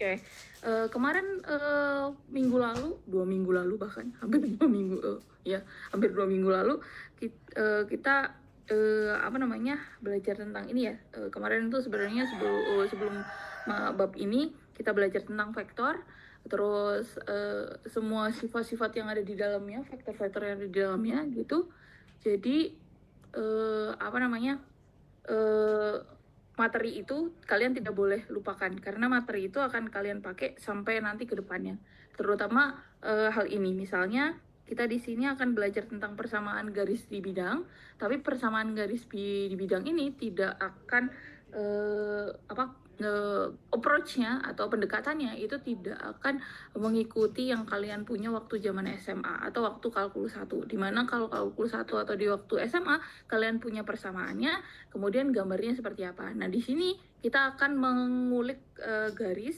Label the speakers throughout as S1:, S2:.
S1: Oke, kemarin minggu lalu, 2 minggu lalu bahkan, hampir 2 minggu, ya, hampir 2 minggu lalu, kita apa namanya belajar tentang ini ya. Kemarin itu sebenarnya sebelum bab ini kita belajar tentang vektor, terus semua sifat-sifat yang ada di dalamnya, vektor-vektor yang ada di dalamnya gitu. Jadi apa namanya materi itu kalian tidak boleh lupakan karena materi itu akan kalian pakai sampai nanti ke depannya. Terutama hal ini misalnya kita di sini akan belajar tentang persamaan garis di bidang, tapi persamaan garis di bidang ini tidak akan approach-nya atau pendekatannya itu tidak akan mengikuti yang kalian punya waktu zaman SMA atau waktu kalkulus 1. Dimana kalau kalkulus 1 atau di waktu SMA kalian punya persamaannya, kemudian gambarnya seperti apa. Nah, di sini kita akan mengulik garis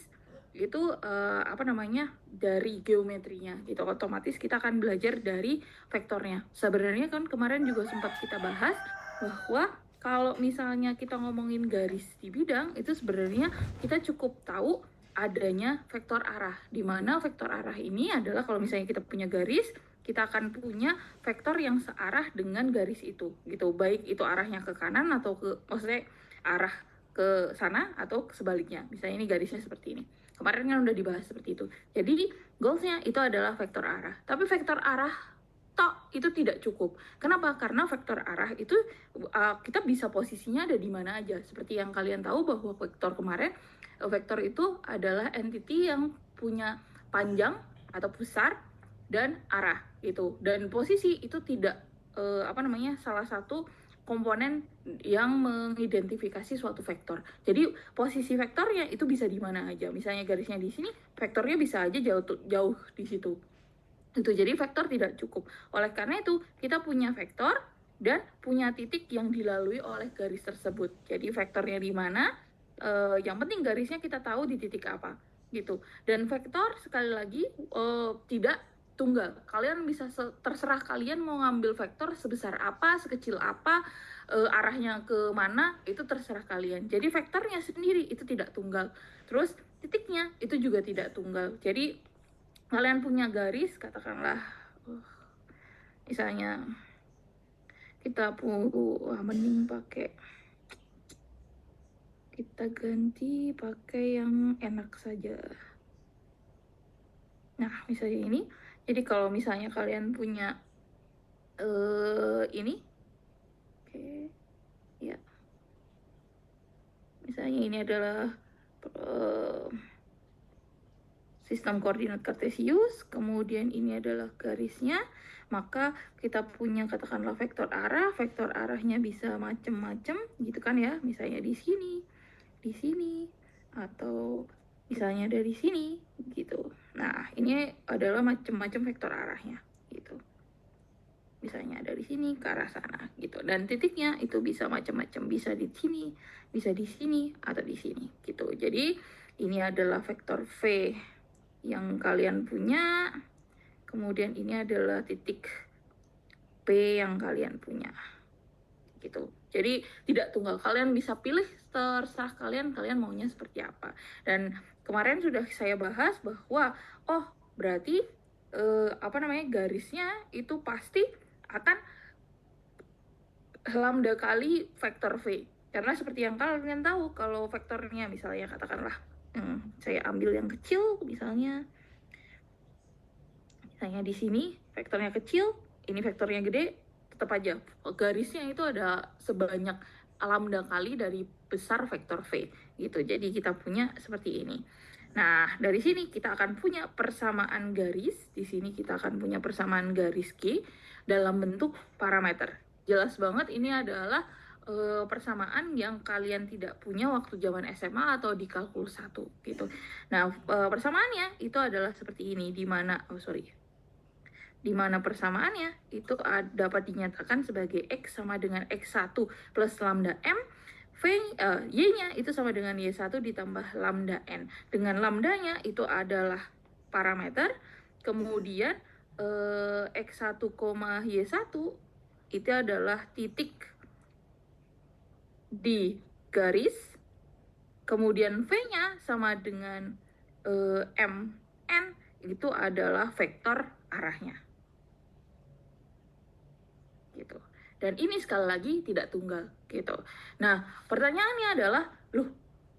S1: itu apa namanya dari geometrinya gitu. Otomatis kita akan belajar dari vektornya. Sebenarnya kan kemarin juga sempat kita bahas bahwa kalau misalnya kita ngomongin garis di bidang itu sebenarnya kita cukup tahu adanya vektor arah, di mana vektor arah ini adalah kalau misalnya kita punya garis, kita akan punya vektor yang searah dengan garis itu gitu, baik itu arahnya ke kanan atau maksudnya arah ke sana atau sebaliknya. Misalnya ini garisnya seperti ini, kemarin kan udah dibahas seperti itu. Jadi goalsnya itu adalah vektor arah, tapi vektor arah tok itu tidak cukup. Kenapa? Karena vektor arah itu kita bisa posisinya ada di mana aja. Seperti yang kalian tahu bahwa vektor kemarin, vektor itu adalah entity yang punya panjang atau besar dan arah gitu. Dan posisi itu tidak salah satu komponen yang mengidentifikasi suatu vektor. Jadi posisi vektornya itu bisa di mana aja. Misalnya garisnya di sini, vektornya bisa aja jauh di situ. Itu jadi vektor tidak cukup. Oleh karena itu kita punya vektor dan punya titik yang dilalui oleh garis tersebut. Jadi vektornya di mana, yang penting garisnya kita tahu di titik apa gitu. Dan vektor sekali lagi tidak tunggal. Kalian bisa terserah kalian mau ngambil vektor sebesar apa, sekecil apa, arahnya ke mana, itu terserah kalian. Jadi vektornya sendiri itu tidak tunggal. Terus titiknya itu juga tidak tunggal. Jadi kalian punya garis, katakanlah misalnya kita mending kita ganti pakai yang enak saja. Nah, misalnya ini. Jadi kalau misalnya kalian punya ini, oke, ya. Misalnya ini adalah sistem koordinat kartesius, kemudian ini adalah garisnya, maka kita punya katakanlah vektor arahnya bisa macam-macam gitu kan ya, misalnya di sini, atau misalnya dari sini gitu. Nah, ini adalah macam-macam vektor arahnya gitu. Misalnya dari sini ke arah sana gitu. Dan titiknya itu bisa macam-macam, bisa di sini, atau di sini gitu. Jadi ini adalah vektor V yang kalian punya, kemudian ini adalah titik P yang kalian punya gitu. Jadi tidak tunggal, kalian bisa pilih terserah kalian maunya seperti apa. Dan kemarin sudah saya bahas bahwa berarti garisnya itu pasti akan lambda kali vektor V. Karena seperti yang kalian tahu, kalau vektornya misalnya katakanlah saya ambil yang kecil, misalnya di sini vektornya kecil, ini vektornya gede, tetap aja garisnya itu ada sebanyak lambda kali dari besar vektor V gitu. Jadi kita punya seperti ini. Nah, dari sini kita akan punya persamaan garis. Di sini kita akan punya persamaan garis G dalam bentuk parameter. Jelas banget ini adalah persamaan yang kalian tidak punya waktu zaman SMA atau di kalkulus 1 gitu. Nah, persamaannya itu adalah seperti ini, di mana persamaannya itu dapat dinyatakan sebagai X sama dengan X1 plus lambda M, Y-nya itu sama dengan Y1 ditambah lambda N. Dengan lambdanya itu adalah parameter, kemudian X1, Y1 itu adalah titik di garis, kemudian V-nya sama dengan Mn itu adalah vektor arahnya. Gitu. Dan ini sekali lagi tidak tunggal gitu. Nah, pertanyaannya adalah, loh,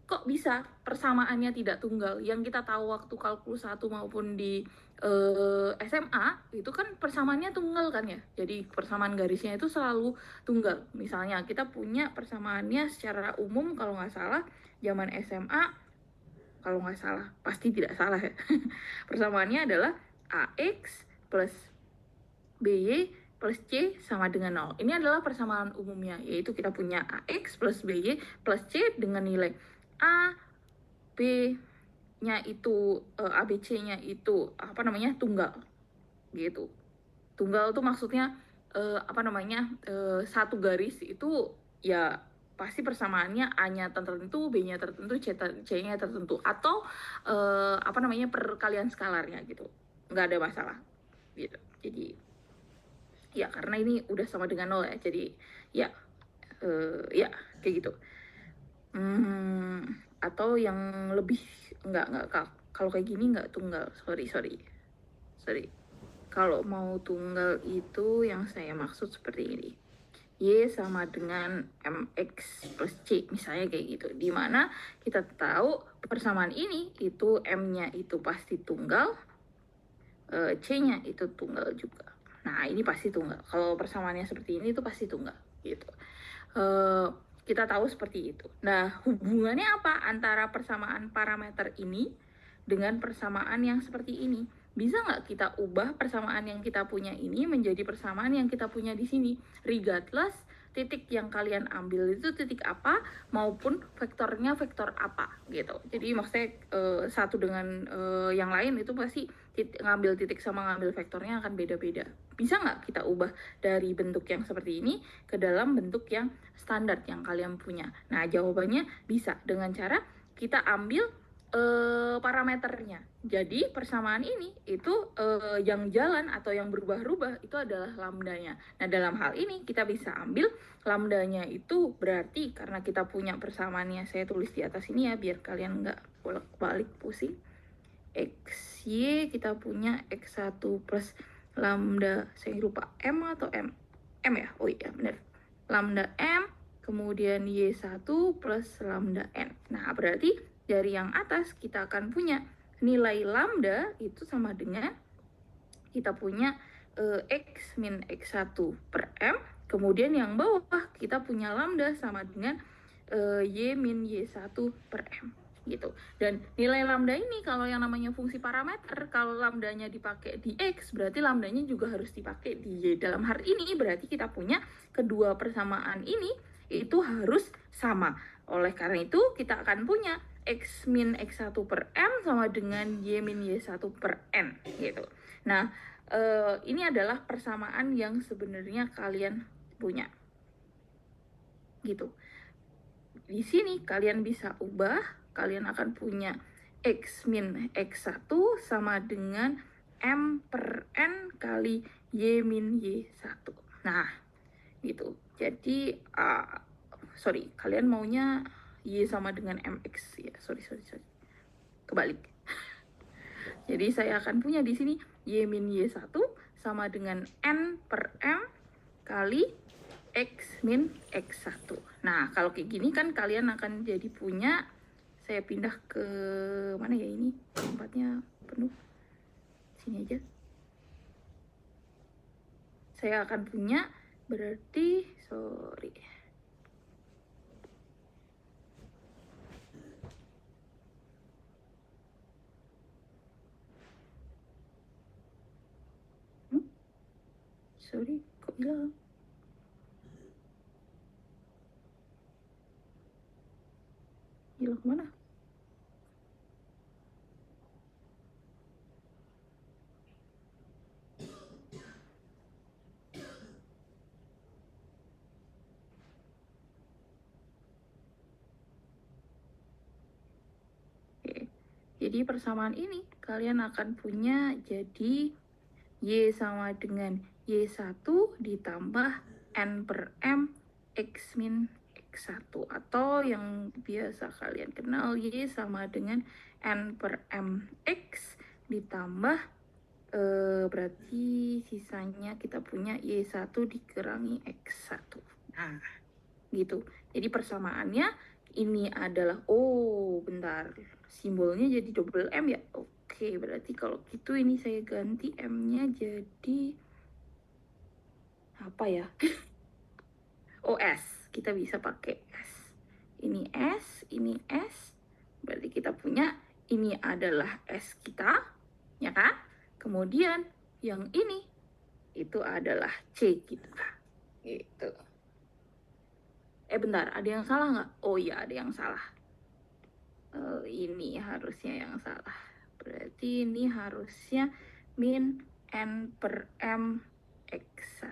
S1: kok bisa persamaannya tidak tunggal? Yang kita tahu waktu kalkulus 1 maupun di SMA itu kan persamaannya tunggal kan ya. Jadi persamaan garisnya itu selalu tunggal. Misalnya kita punya persamaannya secara umum kalau nggak salah zaman SMA, kalau nggak salah, pasti tidak salah ya. Persamaannya adalah AX plus BY plus C sama dengan 0. Ini adalah persamaan umumnya, yaitu kita punya AX plus BY plus C dengan nilai A, B-nya itu, ABC-nya itu, tunggal. Gitu. Tunggal itu maksudnya, satu garis itu ya pasti persamaannya A-nya tertentu, B-nya tertentu, C-nya tertentu. Atau, perkalian skalarnya gitu. Nggak ada masalah. Gitu. Jadi, ya karena ini udah sama dengan 0 ya, jadi ya kayak gitu. Atau yang lebih enggak kalau kayak gini enggak tunggal, sorry. Kalau mau tunggal itu yang saya maksud seperti ini, Y sama dengan MX plus C misalnya kayak gitu, dimana kita tahu persamaan ini itu M-nya itu pasti tunggal, C-nya itu tunggal juga. Nah, ini pasti tunggal. Kalau persamaannya seperti ini itu pasti tunggal, gitu. Kita tahu seperti itu. Nah, hubungannya apa antara persamaan parameter ini dengan persamaan yang seperti ini? Bisa nggak kita ubah persamaan yang kita punya ini menjadi persamaan yang kita punya di sini? Regardless titik yang kalian ambil itu titik apa maupun vektornya vektor apa gitu. Jadi maksudnya satu dengan yang lain itu pasti ngambil titik sama ngambil vektornya akan beda-beda. Bisa nggak kita ubah dari bentuk yang seperti ini ke dalam bentuk yang standar yang kalian punya? Nah, jawabannya bisa dengan cara kita ambil parameternya. Jadi persamaan ini itu yang jalan atau yang berubah-ubah itu adalah lambdanya. Nah, dalam hal ini kita bisa ambil lambdanya itu berarti karena kita punya persamaannya, saya tulis di atas ini ya biar kalian nggak bolak-balik pusing. XY kita punya X1 plus lambda, saya lupa M atau M ya, oh iya benar, lambda M kemudian Y1 plus lambda N. Nah, berarti dari yang atas kita akan punya nilai lambda itu sama dengan kita punya X min X1 per M, kemudian yang bawah kita punya lambda sama dengan Y min Y1 per M gitu. Dan nilai lambda ini kalau yang namanya fungsi parameter, kalau lambdanya dipakai di X berarti lambdanya juga harus dipakai di Y. Dalam hal ini berarti kita punya kedua persamaan ini itu harus sama. Oleh karena itu kita akan punya X min X1 per M sama dengan Y min Y1 per N gitu. Nah, ini adalah persamaan yang sebenarnya kalian punya gitu. Di sini kalian bisa ubah, kalian akan punya X min X1 sama dengan M per N kali Y min Y1. Nah, gitu. Jadi, kalian maunya Y sama dengan MX ya, sorry. Kebalik. Jadi saya akan punya di sini Y min Y1 sama dengan N per M kali X min X1. Nah, kalau kayak gini kan kalian akan jadi punya, saya pindah ke mana ya ini, tempatnya penuh. Sini aja. Saya akan punya, berarti, kok hilang? Hilang kemana? Oke. Jadi persamaan ini kalian akan punya jadi Y sama dengan Y1 ditambah N per M X min X1 atau yang biasa kalian kenal Y sama dengan N per MX ditambah berarti sisanya kita punya Y1 dikurangi X1. Nah, gitu. Jadi persamaannya ini adalah, oh bentar, simbolnya jadi double M ya. Oke, berarti kalau gitu ini saya ganti M-nya jadi apa ya? Oh, S. Kita bisa pakai S. Ini S, ini S. Berarti kita punya ini adalah S kita, ya kan? Kemudian yang ini itu adalah C kita. Gitu. Bentar, ada yang salah nggak? Oh iya, ada yang salah. Ini harusnya yang salah. Berarti ini harusnya min N per M X1.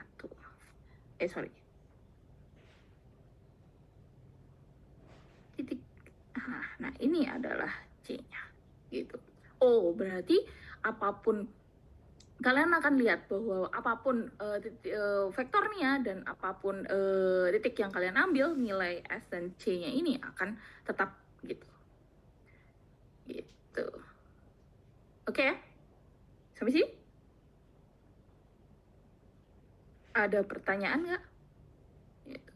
S1: Sorry. Titik. Nah, ini adalah C-nya. Gitu. Oh, berarti apapun kalian akan lihat bahwa apapun vektornya dan apapun titik yang kalian ambil, nilai S dan C-nya ini akan tetap gitu. Gitu. Oke ya? Sampai sini? Ada pertanyaan nggak? Gitu.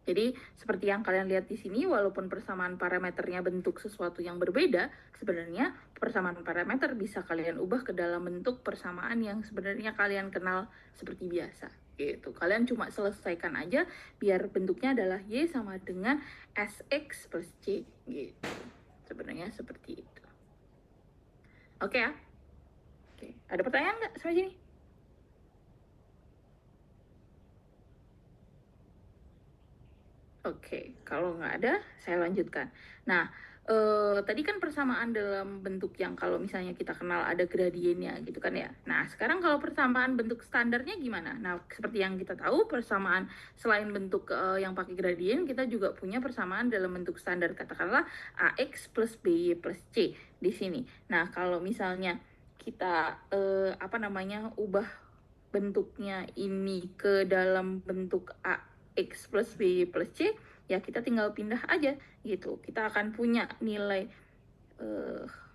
S1: Jadi seperti yang kalian lihat di sini, walaupun persamaan parameternya bentuk sesuatu yang berbeda, sebenarnya persamaan parameter bisa kalian ubah ke dalam bentuk persamaan yang sebenarnya kalian kenal seperti biasa. Gitu. Kalian cuma selesaikan aja biar bentuknya adalah Y sama dengan SX plus C. Gitu. Sebenarnya seperti itu. Oke ya? Oke. Ada pertanyaan nggak sampai sini? Oke, kalau nggak ada, saya lanjutkan. Nah, tadi kan persamaan dalam bentuk yang kalau misalnya kita kenal ada gradiennya gitu kan ya. Nah, sekarang kalau persamaan bentuk standarnya gimana? Nah, seperti yang kita tahu, persamaan selain bentuk yang pakai gradien, kita juga punya persamaan dalam bentuk standar. Katakanlah AX plus BY plus C di sini. Nah, kalau misalnya kita ubah bentuknya ini ke dalam bentuk X plus B plus C, ya kita tinggal pindah aja gitu. Kita akan punya nilai,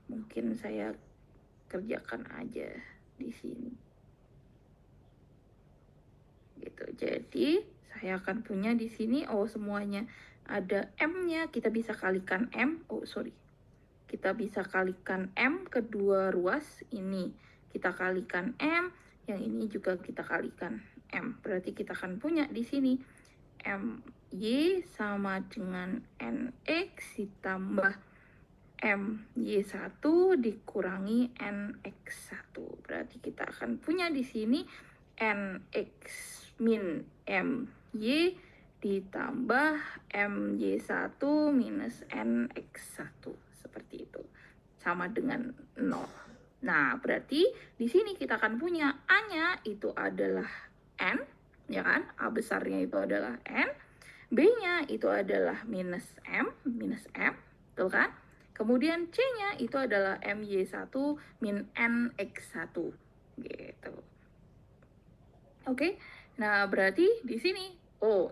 S1: mungkin saya kerjakan aja di sini. Gitu. Jadi saya akan punya di sini, semuanya ada M-nya, kita bisa kalikan M. Kita bisa kalikan M kedua ruas ini. Kita kalikan M, yang ini juga kita kalikan M. Berarti kita akan punya di sini MY sama dengan NX ditambah MY1 dikurangi NX1. Berarti kita akan punya di sini NX min MY ditambah MY1 minus NX1. Seperti itu. Sama dengan 0. Nah, berarti di sini kita akan punya A-nya itu adalah N, ya kan? A besarnya itu adalah N, B-nya itu adalah minus M, betul kan? Kemudian C-nya itu adalah MY1 min NX1, gitu. Oke, nah berarti di sini,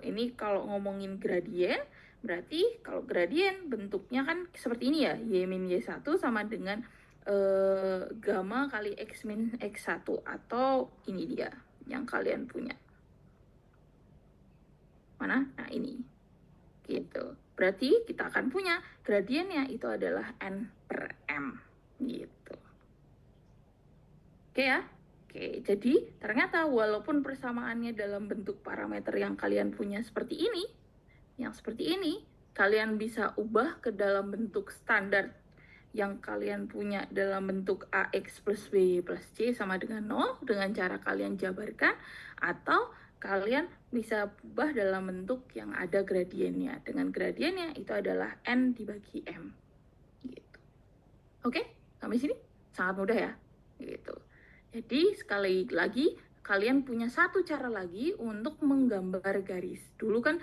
S1: ini kalau ngomongin gradien, berarti kalau gradien bentuknya kan seperti ini ya, Y min Y1 sama dengan gamma kali X min X1, atau ini dia yang kalian punya. Mana? Nah ini. Gitu. Berarti kita akan punya gradiennya itu adalah N per M. Gitu. Oke ya? Oke, jadi ternyata walaupun persamaannya dalam bentuk parameter yang kalian punya seperti ini, kalian bisa ubah ke dalam bentuk standar yang kalian punya dalam bentuk AX plus B plus C sama dengan 0 dengan cara kalian jabarkan, atau kalian bisa ubah dalam bentuk yang ada gradiennya. Dengan gradiennya itu adalah N dibagi M. Gitu. Oke, sampai sini sangat mudah ya. Gitu. Jadi sekali lagi kalian punya satu cara lagi untuk menggambar garis. Dulu kan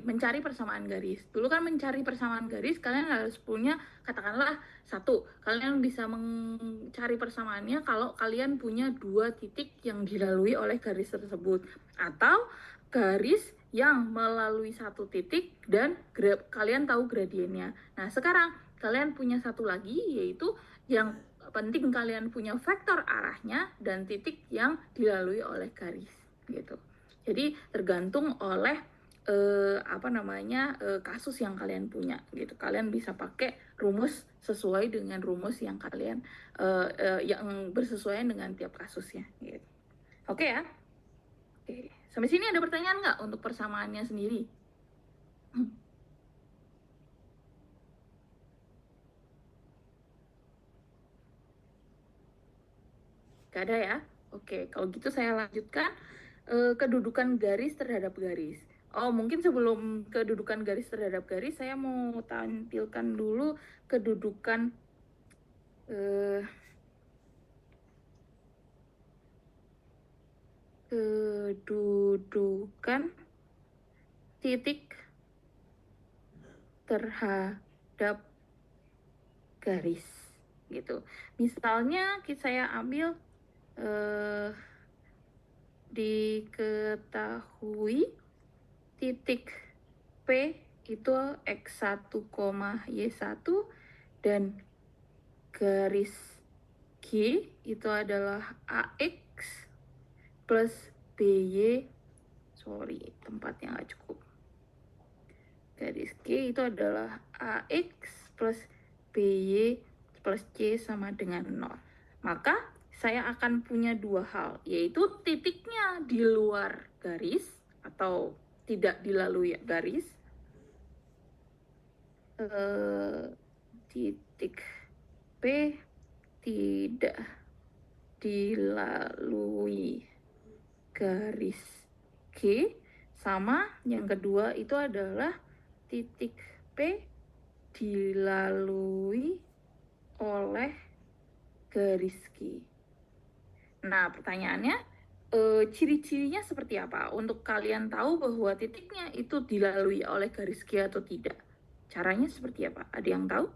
S1: mencari persamaan garis. Dulu kan mencari persamaan garis, kalian harus punya, katakanlah satu, kalian bisa mencari persamaannya kalau kalian punya dua titik yang dilalui oleh garis tersebut, atau garis yang melalui satu titik dan kalian tahu gradiennya. Nah, sekarang kalian punya satu lagi, yaitu yang penting kalian punya vektor arahnya dan titik yang dilalui oleh garis, gitu. Jadi tergantung oleh kasus yang kalian punya, gitu. Kalian bisa pakai rumus sesuai dengan rumus yang kalian yang bersesuaian dengan tiap kasusnya, gitu. Oke ya. Oke. Sampai sini ada pertanyaan nggak untuk persamaannya sendiri? Gak ada ya? Oke, kalau gitu saya lanjutkan kedudukan garis terhadap garis. Oh, mungkin sebelum kedudukan garis terhadap garis, saya mau tampilkan dulu kedudukan titik terhadap garis, gitu. Misalnya saya ambil diketahui titik P itu X1, Y1 dan garis G itu adalah AX plus BY, tempatnya nggak cukup. Garis G itu adalah AX plus BY plus C sama dengan 0. Maka saya akan punya dua hal, yaitu titiknya di luar garis atau tidak dilalui garis, titik P tidak dilalui garis G, sama yang kedua itu adalah titik P dilalui oleh garis G. Nah, pertanyaannya, ciri-cirinya seperti apa untuk kalian tahu bahwa titiknya itu dilalui oleh garis G atau tidak? Caranya seperti apa? Ada yang tahu?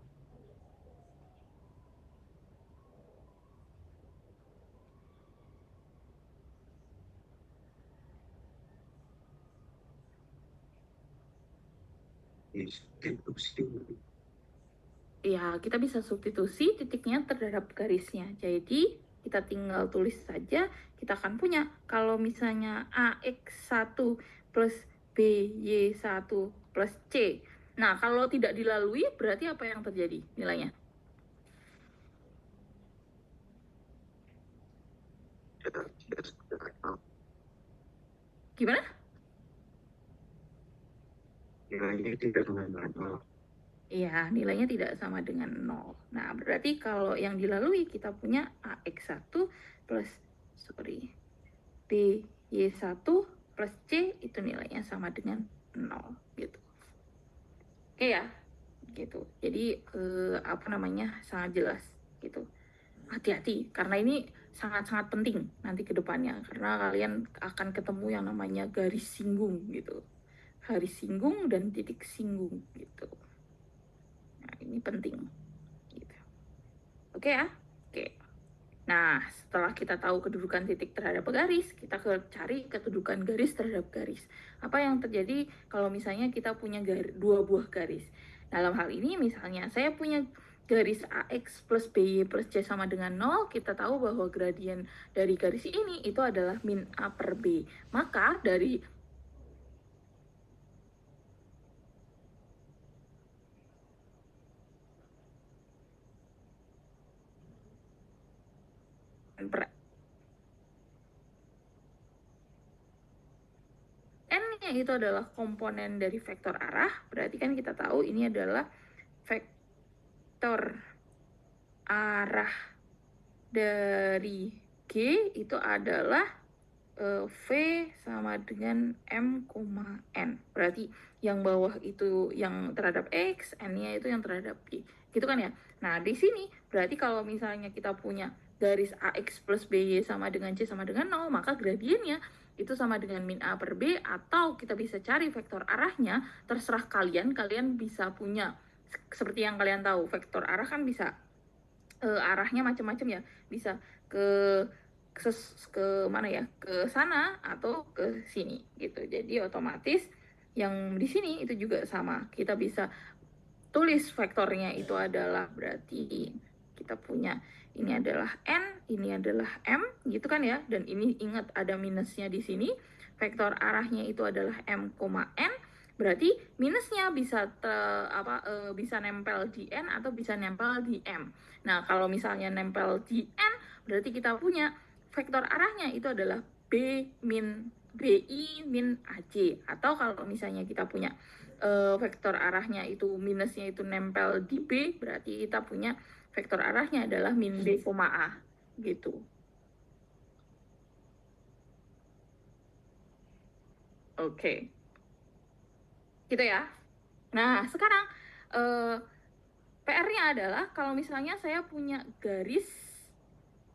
S1: Ya, kita bisa substitusi titiknya terhadap garisnya. Jadi, kita tinggal tulis saja, kita akan punya, kalau misalnya AX1 plus BY1 plus C. Nah, kalau tidak dilalui, berarti apa yang terjadi nilainya? Gimana? Nilainya tidak sama dengan 0. Iya, nilainya tidak sama dengan 0. Nah, berarti kalau yang dilalui kita punya AX1 plus, BY1 plus C itu nilainya sama dengan 0, gitu. Oke ya, gitu. Jadi, sangat jelas, gitu. Hati-hati, karena ini sangat-sangat penting nanti ke depannya, karena kalian akan ketemu yang namanya garis singgung, gitu. Garis singgung dan titik singgung, gitu. Nah, ini penting, gitu. Oke ya? Oke. Nah, setelah kita tahu kedudukan titik terhadap garis, kita cari kedudukan garis terhadap garis. Apa yang terjadi kalau misalnya kita punya dua buah garis? Dalam hal ini misalnya saya punya garis AX plus BY plus C sama dengan 0, kita tahu bahwa gradien dari garis ini itu adalah min A per B. Maka dari N-nya itu adalah komponen dari vektor arah, berarti kan kita tahu ini adalah vektor arah dari G itu adalah V sama dengan M, N. Berarti yang bawah itu yang terhadap X, N-nya itu yang terhadap Y. Gitu kan ya? Nah, di sini berarti kalau misalnya kita punya garis AX plus BY sama dengan C sama dengan 0, maka gradiennya itu sama dengan min A per B, atau kita bisa cari vektor arahnya, terserah kalian bisa punya, seperti yang kalian tahu, vektor arah kan bisa arahnya macam-macam ya, bisa ke mana ya, ke sana atau ke sini gitu. Jadi otomatis yang di sini itu juga sama, kita bisa tulis vektornya itu adalah, berarti kita punya ini adalah N, ini adalah M gitu kan ya, dan ini ingat ada minusnya di sini. Vektor arahnya itu adalah M, N, berarti minusnya bisa bisa nempel di N atau bisa nempel di M. Nah, kalau misalnya nempel di N, berarti kita punya vektor arahnya itu adalah BI min AC. Atau kalau misalnya kita punya vektor arahnya itu minusnya itu nempel di B, berarti kita punya vektor arahnya adalah min B, A gitu. Oke. Gitu ya. Nah, sekarang PR-nya adalah kalau misalnya saya punya garis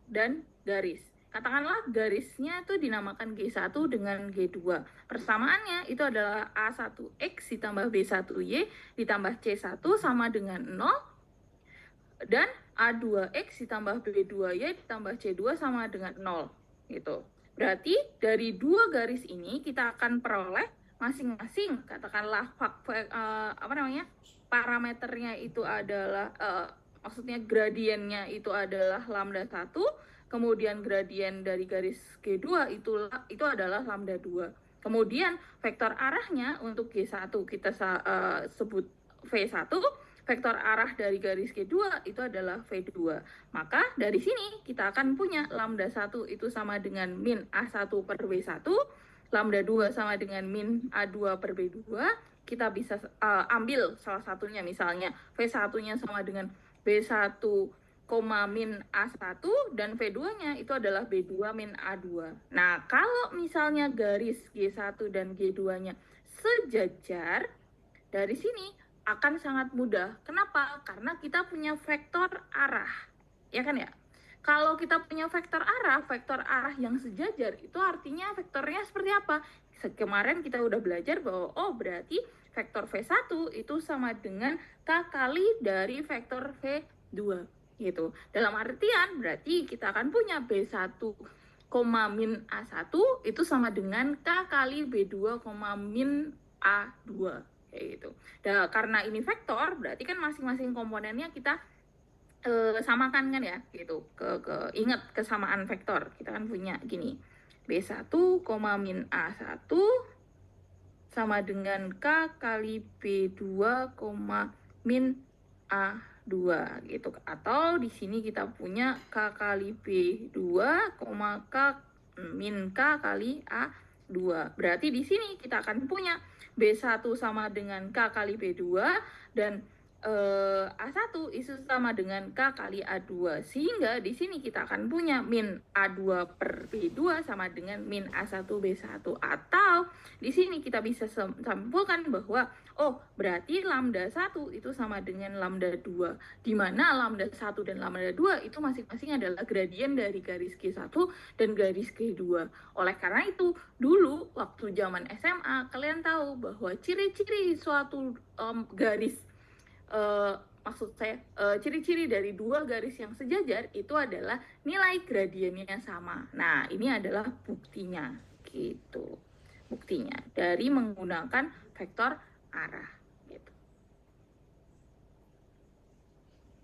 S1: dan garis. Katakanlah garisnya itu dinamakan G1 dengan G2. Persamaannya itu adalah A1X ditambah B1Y ditambah C1 sama dengan 0. Dan A2X ditambah B2Y ditambah C2 sama dengan 0. Gitu. Berarti dari dua garis ini kita akan peroleh masing-masing, katakanlah parameternya itu adalah maksudnya gradiennya itu adalah lambda 1, kemudian gradien dari garis G2 itu adalah lambda 2. Kemudian vektor arahnya untuk G1 kita sebut V1, vektor arah dari garis G2 itu adalah V2. Maka dari sini kita akan punya lambda 1 itu sama dengan min A1 per B1, lambda 2 sama dengan min A2 per B2. Kita bisa ambil salah satunya, misalnya V1-nya sama dengan B1, min A1, dan V2-nya itu adalah B2 min A2. Nah, kalau misalnya garis G1 dan G2-nya sejajar, dari sini akan sangat mudah. Kenapa? Karena kita punya vektor arah. Ya kan ya? Kalau kita punya vektor arah yang sejajar, itu artinya vektornya seperti apa? Kemarin kita udah belajar bahwa, berarti vektor V1 itu sama dengan K kali dari vektor V2. Gitu. Dalam artian, berarti kita akan punya B1, min A1 itu sama dengan K kali B2, min A2. Gitu. Dan karena ini vektor, berarti kan masing-masing komponennya kita samakan kan ya, gitu. Ingat kesamaan vektor, kita kan punya gini, B1, min A1 sama dengan K kali B2, min A2 gitu. Atau di sini kita punya K kali B2, K min K kali A2. Berarti di sini kita akan punya B1 sama dengan K kali B2 dan A1 itu sama dengan K kali A2. Sehingga di sini kita akan punya min A2 per B2 sama dengan min A1 B1. Atau di sini kita bisa simpulkan bahwa berarti lambda 1 itu sama dengan lambda 2. Di mana lambda 1 dan lambda 2 itu masing-masing adalah gradien dari garis G1 dan garis G2. Oleh karena itu, dulu waktu zaman SMA kalian tahu bahwa ciri-ciri suatu garis, maksud saya ciri-ciri dari dua garis yang sejajar itu adalah nilai gradiennya sama. Nah, ini adalah buktinya gitu. Buktinya dari menggunakan vektor arah gitu.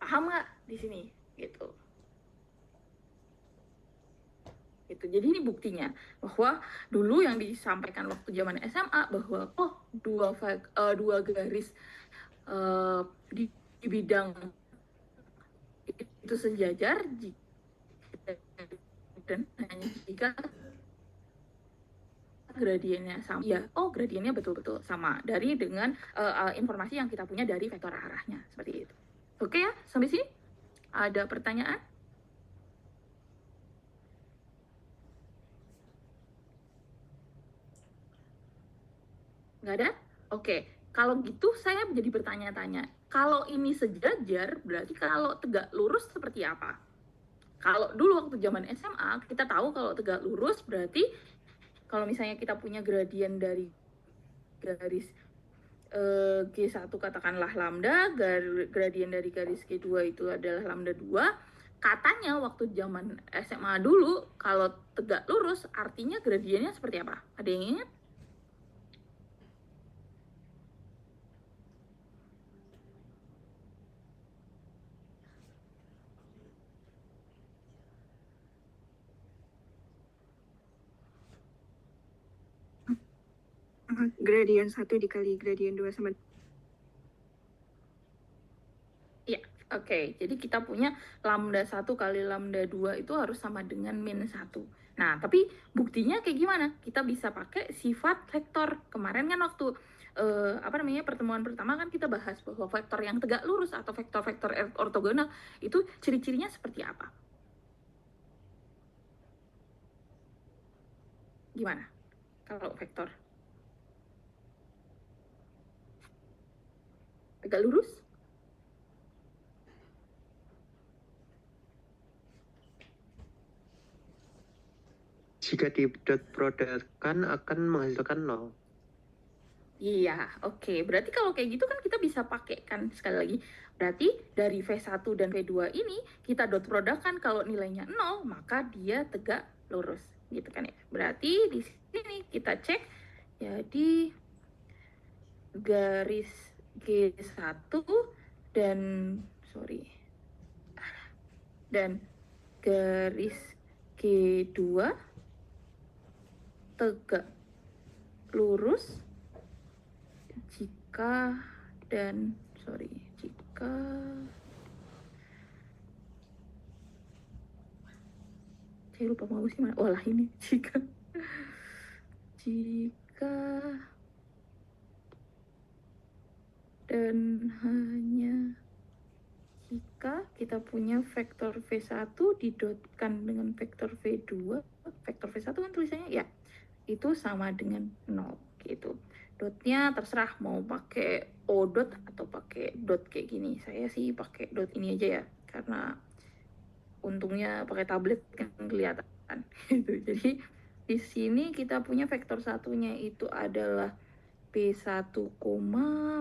S1: Paham nggak di sini gitu? Gitu. Jadi ini buktinya bahwa dulu yang disampaikan waktu zaman SMA bahwa dua garis di bidang itu sejajar dan hanya jika gradiennya sama. Ya, gradiennya betul-betul sama dari dengan informasi yang kita punya dari vektor arahnya seperti itu. Oke ya, sampai sini ada pertanyaan? Nggak ada? Oke. Kalau gitu saya menjadi bertanya-tanya, kalau ini sejajar, berarti kalau tegak lurus seperti apa? Kalau dulu waktu zaman SMA, kita tahu kalau tegak lurus berarti kalau misalnya kita punya gradien dari garis G1 katakanlah lambda, gradien dari garis G2 itu adalah lambda 2. Katanya waktu zaman SMA dulu, kalau tegak lurus artinya gradiennya seperti apa? Ada yang ingat?
S2: Gradien 1 dikali gradien 2 sama.
S1: Iya, oke. Jadi kita punya lambda 1 kali lambda 2 itu harus sama dengan min 1. Nah, tapi buktinya kayak gimana? Kita bisa pakai sifat vektor. Kemarin kan waktu pertemuan pertama kan kita bahas bahwa vektor yang tegak lurus atau vektor-vektor ortogonal itu ciri-cirinya seperti apa? Gimana kalau vektor? Tegak lurus?
S3: Jika di dot produkkan akan menghasilkan 0.
S1: Iya, oke. Berarti kalau kayak gitu kan kita bisa pakai kan sekali lagi. Berarti dari V1 dan V2 ini kita dot produk kan kalau nilainya 0, maka dia tegak lurus. Gitu kan ya. Berarti di sini kita cek. Jadi garis G1 dan garis G2 tegak lurus jika saya lupa mau sih mana. Oh lah ini jika dan hanya jika kita punya vektor V1 didotkan dengan vektor V2, vektor V1 kan tulisannya ya, itu sama dengan 0 gitu. Dotnya terserah mau pakai O dot atau pakai dot kayak gini. Saya sih pakai dot ini aja ya, karena untungnya pakai tablet kan kelihatan gitu. Jadi di sini kita punya vektor satunya itu adalah P1,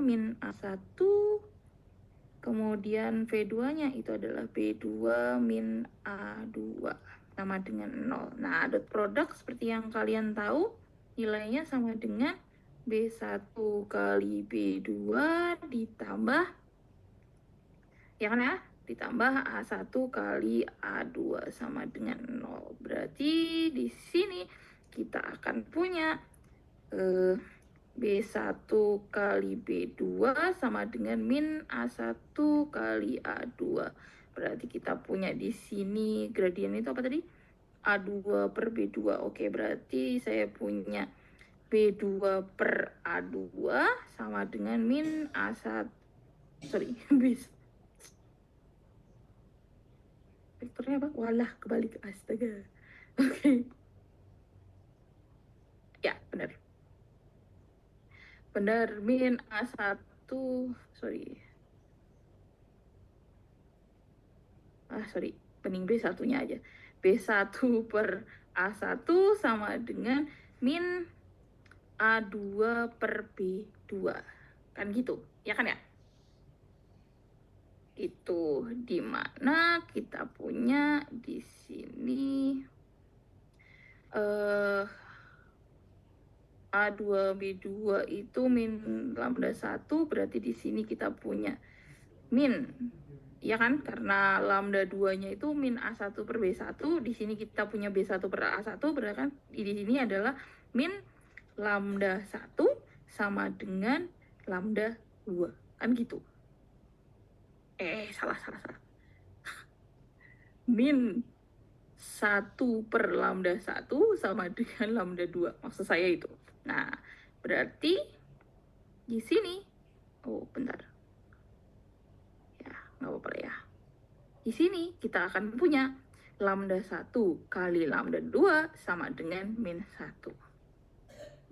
S1: min A1, kemudian V2-nya itu adalah B2 min A2 sama dengan 0. Nah, dot product seperti yang kalian tahu nilainya sama dengan B1 kali B2 ditambah ya kan ya, ditambah A1 kali A2 sama dengan 0. Berarti di sini kita akan punya B1 kali B2 sama dengan min A1 kali A2. Berarti kita punya di sini gradien itu apa tadi? A2 per B2. Oke, berarti saya punya B2 per A2 sama dengan min A1. Vektornya apa? Walah, kebalik. Astaga. Oke. Ya, benar. Benar, min A1. Mending B1-nya aja. B1 per A1 sama dengan min A2 per B2. Kan gitu, ya kan ya? Itu dimana kita punya di sini A2 B2 itu min lambda 1, berarti di sini kita punya min, ya kan? Karena lambda 2-nya itu min A1 per B1, di sini kita punya B1 per A1, berarti kan di sini adalah min lambda 1 sama dengan lambda 2. Kan gitu. Salah. Min 1 per lambda 1 sama dengan lambda 2. Maksud saya itu. Nah, berarti di sini, bentar. Ya, nggak apa-apa ya. Di sini kita akan punya lambda 1 kali lambda 2 sama dengan min 1.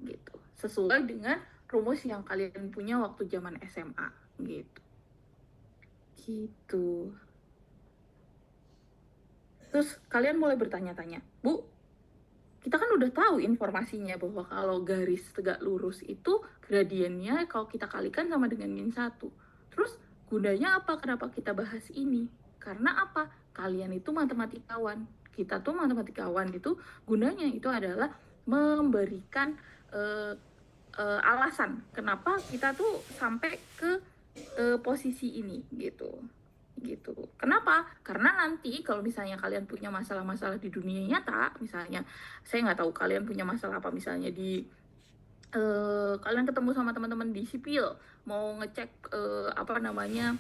S1: Gitu. Sesuai dengan rumus yang kalian punya waktu zaman SMA. Gitu. Terus kalian mulai bertanya-tanya, Bu, kita kan udah tahu informasinya bahwa kalau garis tegak lurus itu gradiennya kalau kita kalikan sama dengan min 1. Terus gunanya apa? Kenapa kita bahas ini? Karena apa? Kalian itu matematikawan. Kita tuh matematikawan itu gunanya itu adalah memberikan alasan kenapa kita tuh sampai ke posisi ini gitu. Kenapa? Karena nanti kalau misalnya kalian punya masalah-masalah di dunia nyata, misalnya saya nggak tahu kalian punya masalah apa, misalnya di kalian ketemu sama teman-teman di sipil mau ngecek apa namanya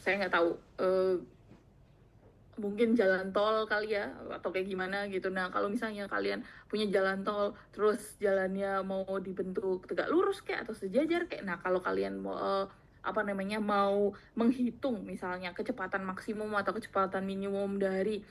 S1: saya nggak tahu mungkin jalan tol kali ya atau kayak gimana gitu. Nah kalau misalnya kalian punya jalan tol terus jalannya mau dibentuk tegak lurus kayak atau sejajar kayak, nah kalau kalian mau apa namanya mau menghitung misalnya kecepatan maksimum atau kecepatan minimum dari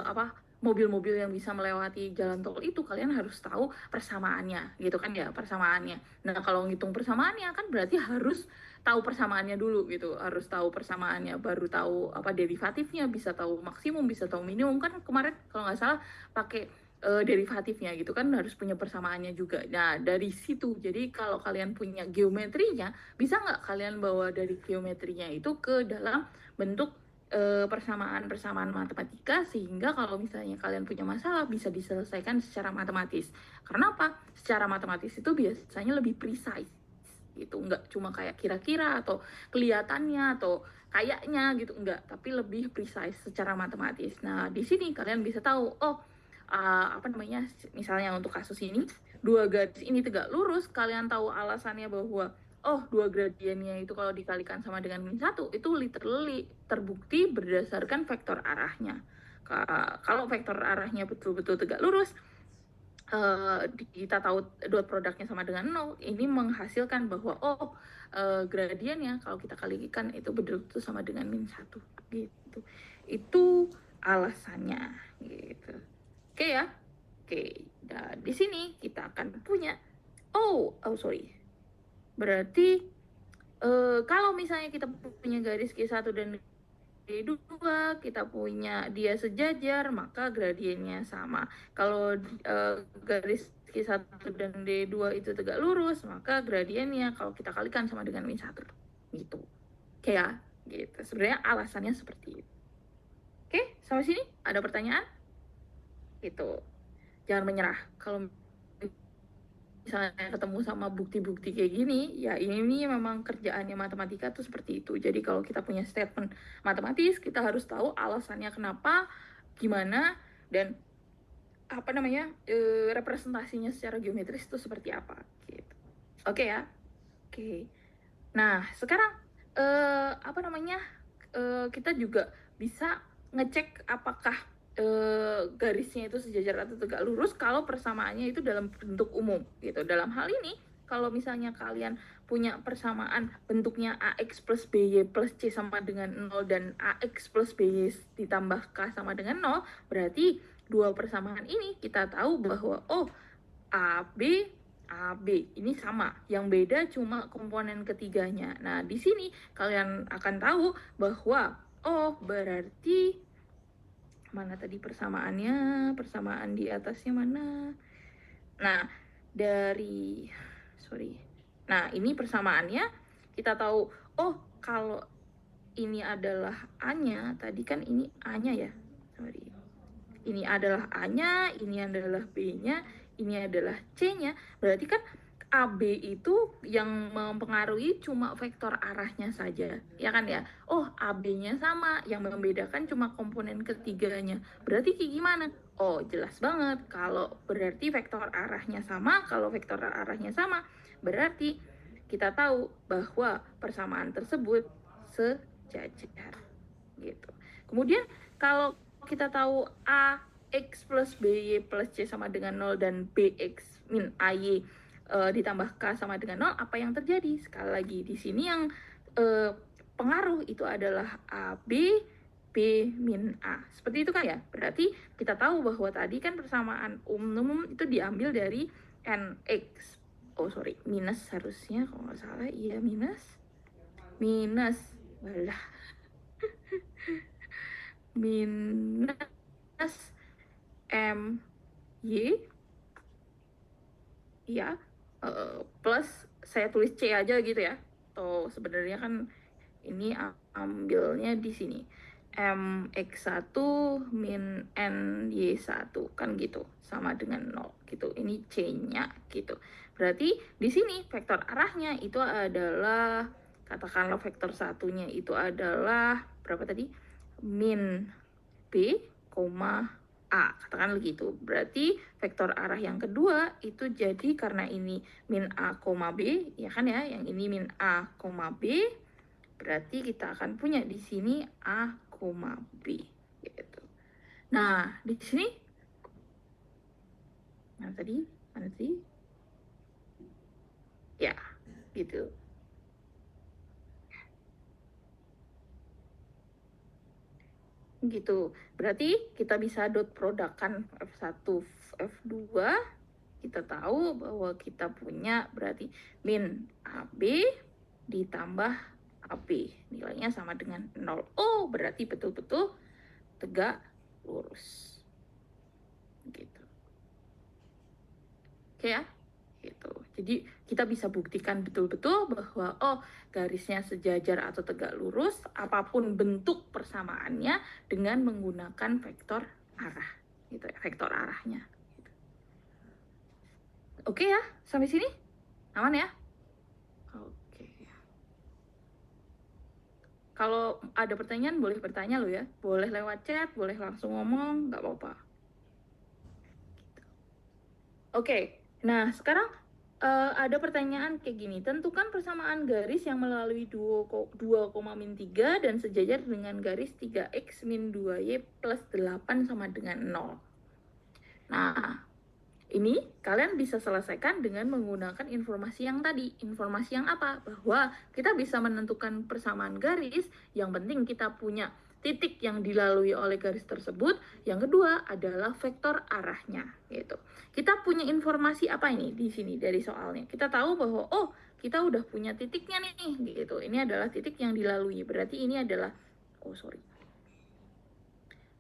S1: apa mobil-mobil yang bisa melewati jalan tol itu, kalian harus tahu persamaannya gitu kan ya, persamaannya. Nah kalau ngitung persamaannya kan berarti harus tahu persamaannya dulu gitu, harus tahu persamaannya baru tahu apa derivatifnya, bisa tahu maksimum, bisa tahu minimum. Kan kemarin kalau nggak salah pakai derivatifnya gitu kan, harus punya persamaannya juga. Nah dari situ jadi kalau kalian punya geometrinya, bisa nggak kalian bawa dari geometrinya itu ke dalam bentuk persamaan-persamaan matematika, sehingga kalau misalnya kalian punya masalah bisa diselesaikan secara matematis. Karena apa? Secara matematis itu biasanya lebih precise gitu, nggak cuma kayak kira-kira atau kelihatannya atau kayaknya gitu, enggak, tapi lebih precise secara matematis. Nah di sini kalian bisa tahu, oh apa namanya, misalnya untuk kasus ini dua garis ini tegak lurus, kalian tahu alasannya bahwa oh dua gradiennya itu kalau dikalikan sama dengan min 1 itu literally terbukti berdasarkan vektor arahnya. Kalau vektor arahnya betul-betul tegak lurus, kita tahu dot produknya sama dengan 0, ini menghasilkan bahwa oh gradiennya kalau kita kalikan itu betul-betul sama dengan min 1 gitu. Itu alasannya gitu. Oke ya. Oke, dan di sini kita akan punya sorry. Berarti kalau misalnya kita punya garis Q1 dan D2, kita punya dia sejajar, maka gradiennya sama. Kalau garis Q1 dan D2 itu tegak lurus, maka gradiennya kalau kita kalikan sama dengan min 1. Gitu. Oke ya, gitu. Sebenarnya alasannya seperti itu. Oke, sampai sini ada pertanyaan? Gitu. Jangan menyerah. Kalau misalnya ketemu sama bukti-bukti kayak gini, ya ini memang kerjaannya matematika tuh seperti itu. Jadi kalau kita punya statement matematis, kita harus tahu alasannya kenapa, gimana, dan apa namanya representasinya secara geometris itu seperti apa gitu. Oke ya. Oke. Nah sekarang apa namanya kita juga bisa ngecek apakah garisnya itu sejajar atau tegak lurus kalau persamaannya itu dalam bentuk umum gitu. Dalam hal ini kalau misalnya kalian punya persamaan bentuknya AX plus BY plus C sama dengan 0 dan AX plus BY ditambah K sama dengan 0, berarti dua persamaan ini kita tahu bahwa oh AB ini sama, yang beda cuma komponen ketiganya. Nah di sini kalian akan tahu bahwa oh berarti mana tadi persamaannya, persamaan di atasnya mana. Nah nah ini persamaannya kita tahu, oh kalau ini adalah A-nya, tadi kan ini A-nya ya, ini adalah A-nya, ini adalah B-nya, ini adalah C-nya, berarti kan AB itu yang mempengaruhi cuma vektor arahnya saja, ya kan ya? Oh, AB-nya sama, yang membedakan cuma komponen ketiganya. Berarti kayak gimana? Oh, jelas banget. Kalau berarti vektor arahnya sama, kalau vektor arahnya sama, berarti kita tahu bahwa persamaan tersebut sejajar. Gitu. Kemudian kalau kita tahu AX plus BY plus C sama dengan 0 dan BX min AY ditambah K sama dengan 0, apa yang terjadi? Sekali lagi di sini yang pengaruh itu adalah AB B min A. Seperti itu kan ya? Berarti kita tahu bahwa tadi kan persamaan umum itu diambil dari NX. Oh sorry, minus harusnya kalau nggak salah. Iya minus. Balah. Minus M Y ya plus saya tulis C aja gitu ya. Atau sebenarnya kan ini ambilnya di sini. MX1 min NY1 kan gitu. Sama dengan 0 gitu. Ini C-nya gitu. Berarti di sini vektor arahnya itu adalah, katakanlah vektor satunya itu adalah berapa tadi? Min B, A, katakan begitu. Berarti vektor arah yang kedua itu jadi karena ini min A, B, ya kan ya, yang ini min A, B, berarti kita akan punya di sini A, B, gitu. Nah, di sini mana tadi? Ya, gitu. Gitu. Berarti kita bisa dot produkkan F1, F2. Kita tahu bahwa kita punya berarti min AB ditambah AB. Nilainya sama dengan 0. Oh, berarti betul-betul tegak lurus. Gitu. Oke ya? Gitu. Jadi kita bisa buktikan betul-betul bahwa garisnya sejajar atau tegak lurus apapun bentuk persamaannya dengan menggunakan vektor arah. Gitu ya, vektor arahnya. Gitu. Oke ya, sampai sini? Aman ya? Oke. Kalau ada pertanyaan boleh bertanya lo ya. Boleh lewat chat, boleh langsung ngomong, nggak apa-apa. Gitu. Oke, nah sekarang ada pertanyaan kayak gini. Tentukan persamaan garis yang melalui 2, min 3 dan sejajar dengan garis 3x min 2y plus 8 sama dengan 0. Nah, ini kalian bisa selesaikan dengan menggunakan informasi yang tadi. Informasi yang apa? Bahwa kita bisa menentukan persamaan garis, yang penting kita punya titik yang dilalui oleh garis tersebut. Yang kedua adalah vektor arahnya, gitu. Kita punya informasi apa ini di sini dari soalnya? Kita tahu bahwa kita udah punya titiknya nih, gitu. Ini adalah titik yang dilalui. Berarti ini adalah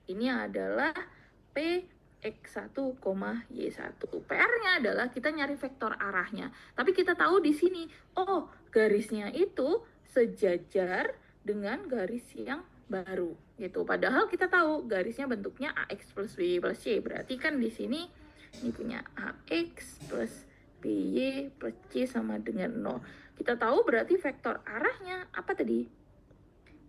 S1: ini adalah X1, Y1. PR-nya adalah kita nyari vektor arahnya. Tapi kita tahu di sini, garisnya itu sejajar dengan garis yang baru gitu. Padahal kita tahu garisnya bentuknya AX plus BY plus C. Berarti kan di sini ini punya AX plus BY plus C sama dengan 0. Kita tahu berarti vektor arahnya apa tadi?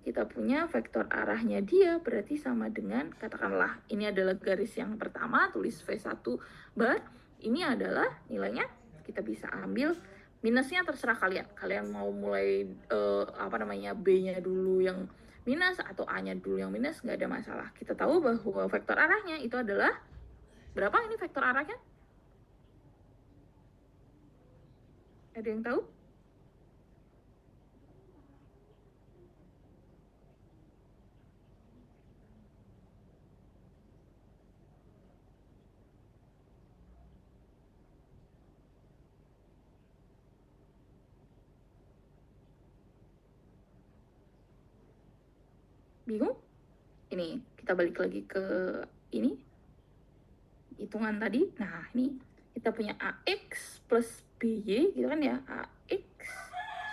S1: Kita punya vektor arahnya dia berarti sama dengan, katakanlah ini adalah garis yang pertama, tulis V1 bar, ini adalah nilainya, kita bisa ambil minusnya, terserah kalian mau mulai B-nya dulu yang minus atau A-nya dulu yang minus, nggak ada masalah. Kita tahu bahwa vektor arahnya itu adalah berapa ini vektor arahnya? Ada yang tahu? Bingung? Ini kita balik lagi ke ini hitungan tadi. Nah, ini kita punya AX plus BY gitu kan ya. AX,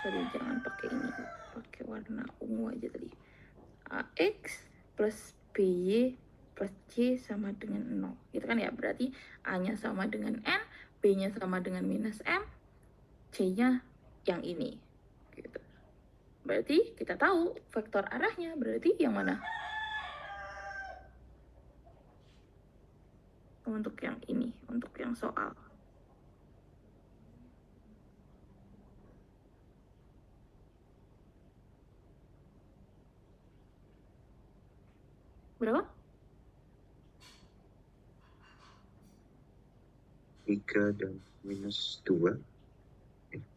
S1: sorry jangan pakai ini, pakai warna ungu aja tadi. AX plus BY plus C sama dengan 0 gitu kan ya. Berarti A-nya sama dengan N, B-nya sama dengan minus M, C-nya yang ini gitu. Berarti kita tahu vektor arahnya berarti yang mana? Untuk yang ini, untuk yang soal. Berapa?
S3: 3 dan minus 2.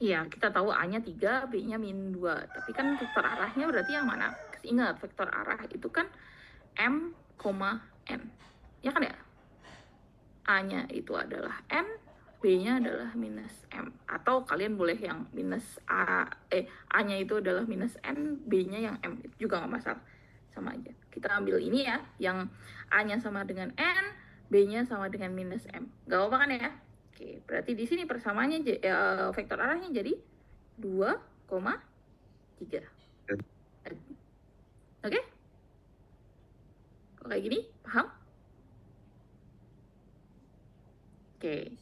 S1: Iya, kita tahu A-nya 3, B-nya min 2. Tapi kan vektor arahnya berarti yang mana? Ingat, vektor arah itu kan M, N. Ya kan ya? A-nya itu adalah N, B-nya adalah minus M. Atau kalian boleh yang minus A-nya itu adalah minus N, B-nya yang M. Itu juga nggak masalah. Sama aja. Kita ambil ini ya, yang A-nya sama dengan N, B-nya sama dengan minus M. Gak apa-apa kan ya? Oke, berarti di sini persamaannya vektor arahnya jadi 2,3. Oke? Kok kayak gini? Paham? Oke.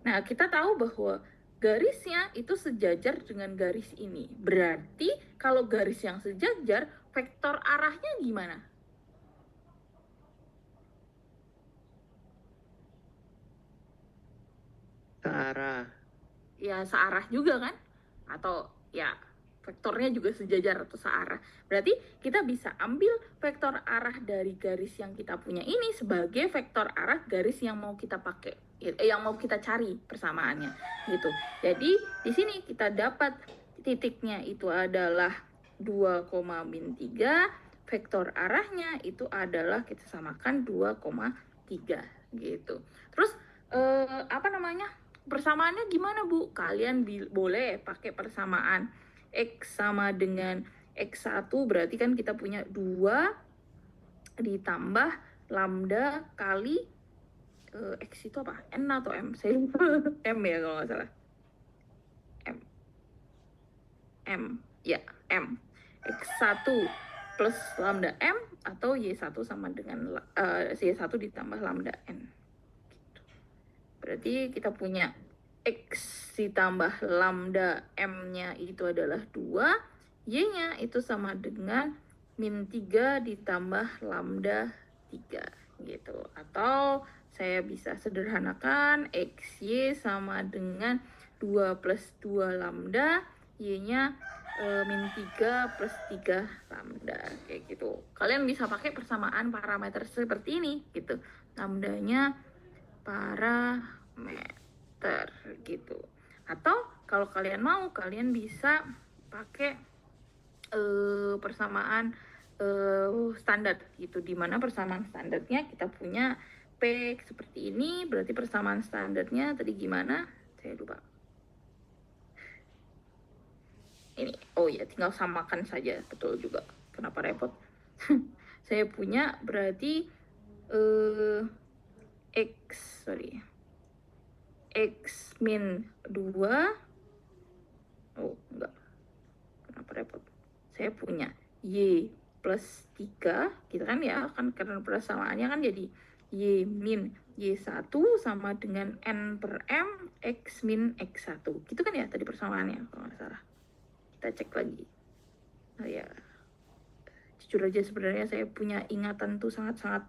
S1: Nah, kita tahu bahwa garisnya itu sejajar dengan garis ini. Berarti kalau garis yang sejajar, vektor arahnya gimana?
S4: Searah.
S1: Ya, searah juga kan? Atau ya vektornya juga sejajar atau searah. Berarti kita bisa ambil vektor arah dari garis yang kita punya ini sebagai vektor arah garis yang mau kita pakai, yang mau kita cari persamaannya gitu. Jadi di sini kita dapat titiknya itu adalah 2,-3, vektor arahnya itu adalah kita samakan 2,3 gitu. Terus persamaannya gimana, Bu? Kalian boleh pakai persamaan X sama dengan X1, berarti kan kita punya 2 ditambah lambda kali X itu apa? N atau M? Saya lupa. M ya kalau nggak salah. M. Ya, M. X1 plus lambda M atau Y1 sama dengan Y1 ditambah lambda N. Berarti kita punya X ditambah lambda M-nya itu adalah 2, Y-nya itu sama dengan min 3 ditambah lambda 3 gitu. Atau saya bisa sederhanakan XY sama dengan 2 plus 2 lambda, Y-nya min 3 plus 3 lambda kayak gitu. Kalian bisa pakai persamaan parameter seperti ini gitu. Lambdanya parameter gitu. Atau kalau kalian mau, kalian bisa pakai persamaan standar gitu, dimana persamaan standarnya kita punya P seperti ini. Berarti persamaan standarnya tadi gimana? Saya lupa. Ini, oh ya, tinggal samakan saja, betul juga. Kenapa repot? Saya punya berarti X min 2. Oh, enggak. Kenapa repot? Saya punya Y plus 3, gitu kan ya, kan karena persamaannya kan jadi Y min Y1 sama dengan N per M X min X1. Gitu kan ya tadi persamaannya, kalau nggak salah. Kita cek lagi. Nah ya, jujur aja sebenarnya saya punya ingatan tuh sangat-sangat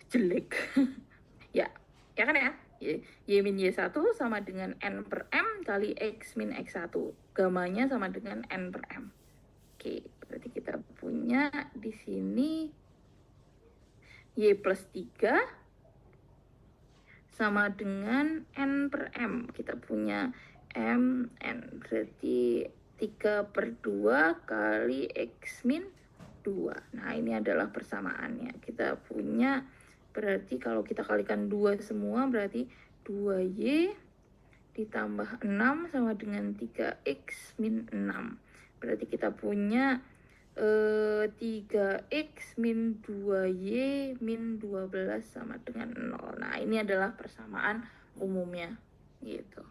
S1: jelek. Ya kan ya? Y min Y1 sama dengan N per M kali X min X1. Gamanya sama dengan N per M. Oke, berarti kita punya di sini Y plus 3 sama dengan N per M. Kita punya M, N. Berarti 3 per 2 kali X min 2. Nah, ini adalah persamaannya. Kita punya, berarti kalau kita kalikan 2 semua, berarti 2Y ditambah 6 sama dengan 3X min 6. Berarti kita punya 3X min 2Y min 12 sama dengan 0. Nah, ini adalah persamaan umumnya. Gitu.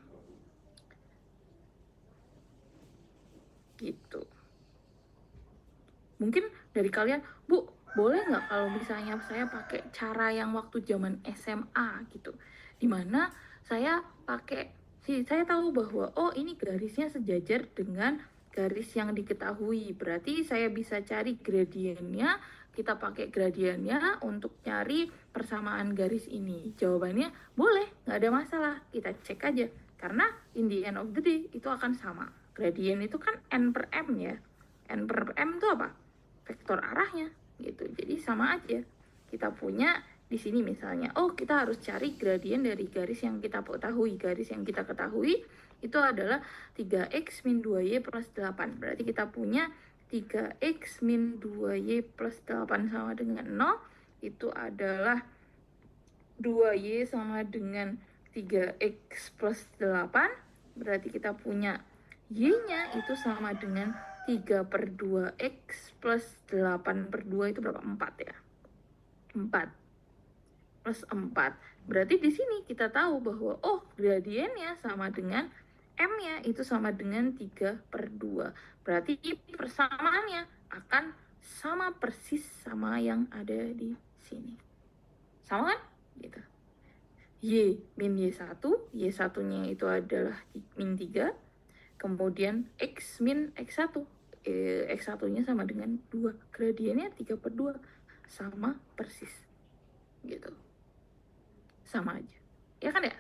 S1: Mungkin dari kalian, Bu, boleh nggak kalau misalnya saya pakai cara yang waktu zaman SMA gitu. Dimana saya tahu bahwa oh ini garisnya sejajar dengan garis yang diketahui. Berarti saya bisa cari gradiennya, kita pakai gradiennya untuk cari persamaan garis ini. Jawabannya boleh, nggak ada masalah. Kita cek aja. Karena in the end of the day itu akan sama. Gradien itu kan N per M ya. N per M itu apa? Vektor arahnya gitu. Jadi sama aja. Kita punya di sini misalnya, oh kita harus cari gradien dari garis yang kita ketahui. Garis yang kita ketahui itu adalah 3X min 2Y plus 8. Berarti kita punya 3X min 2Y plus 8 sama dengan 0. Itu adalah 2Y sama dengan 3X plus 8. Berarti kita punya Y-nya itu sama dengan 3 per 2X plus 8 per 2 itu berapa? 4 ya? 4. plus 4. Berarti di sini kita tahu bahwa oh gradiennya sama dengan M-nya itu sama dengan 3/2. Berarti persamaannya akan sama persis sama yang ada di sini. Sama kan? Gitu. Y min Y1, Y1-nya itu adalah min 3, kemudian X min X1, X1-nya sama dengan 2, gradiennya 3/2, sama persis, gitu, sama aja, ya kan ya?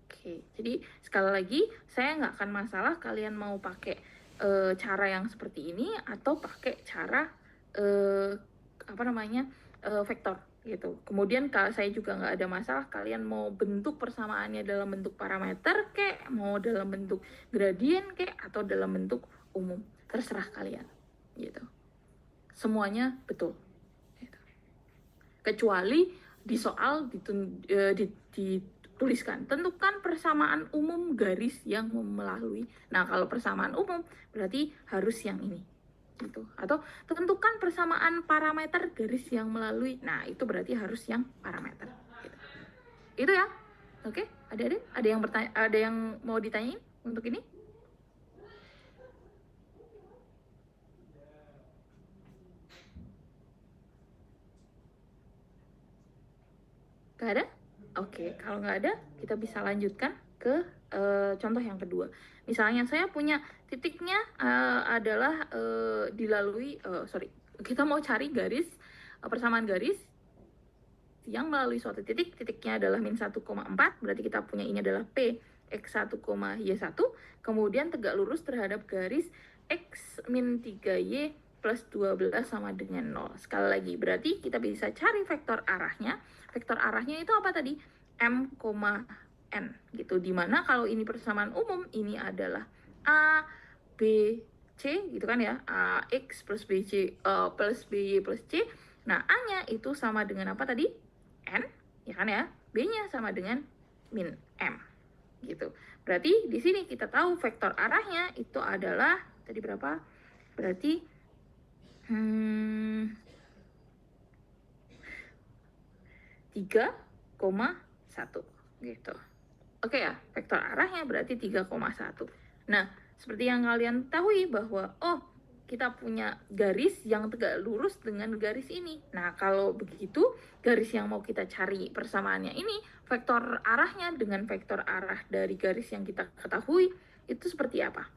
S1: Oke, jadi sekali lagi, saya nggak akan masalah kalian mau pakai cara yang seperti ini, atau pakai cara, vektor, gitu. Kemudian kalau saya juga nggak ada masalah kalian mau bentuk persamaannya dalam bentuk parameter kek, mau dalam bentuk gradien kek, atau dalam bentuk umum, terserah kalian, gitu. Semuanya betul, gitu. Kecuali di soal dituliskan tentukan persamaan umum garis yang melalui. Nah, kalau persamaan umum berarti harus yang ini, gitu. Atau tentukan persamaan parameter garis yang melalui. Nah, itu berarti harus yang parameter, gitu. Itu ya. Oke, ada yang bertanya, ada yang mau ditanyain untuk ini? Gak ada? Oke, kalau nggak ada, kita bisa lanjutkan ke contoh yang kedua. Misalnya saya punya titiknya adalah dilalui, kita mau cari garis, persamaan garis yang melalui suatu titik, titiknya adalah min 1,4, berarti kita punya ini adalah P X1, Y1, kemudian tegak lurus terhadap garis X min 3Y plus 12 sama dengan 0. Sekali lagi, berarti kita bisa cari vektor arahnya. Vektor arahnya itu apa tadi? M, N, gitu. Dimana kalau ini persamaan umum, ini adalah A, B, C, gitu kan ya. A, X plus BC plus BY plus C. Nah, A-nya itu sama dengan apa tadi? N, ya kan ya. B-nya sama dengan min M, gitu. Berarti di sini kita tahu vektor arahnya itu adalah tadi berapa? Berarti 3,1 gitu. Oke ya, vektor arahnya berarti 3,1. Nah, seperti yang kalian ketahui bahwa kita punya garis yang tegak lurus dengan garis ini. Nah, kalau begitu, garis yang mau kita cari persamaannya ini, vektor arahnya dengan vektor arah dari garis yang kita ketahui, itu seperti apa?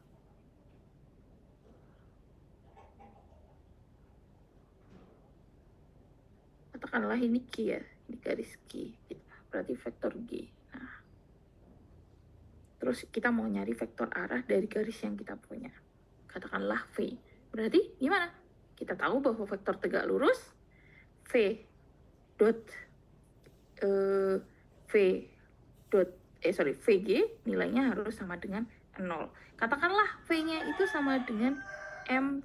S1: Katakanlah ini Q ya, ini garis Q. Berarti vektor G. Nah, terus kita mau nyari vektor arah dari garis yang kita punya. Katakanlah V. Berarti gimana? Kita tahu bahwa vektor tegak lurus V dot VG nilainya harus sama dengan 0. Katakanlah V-nya itu sama dengan M,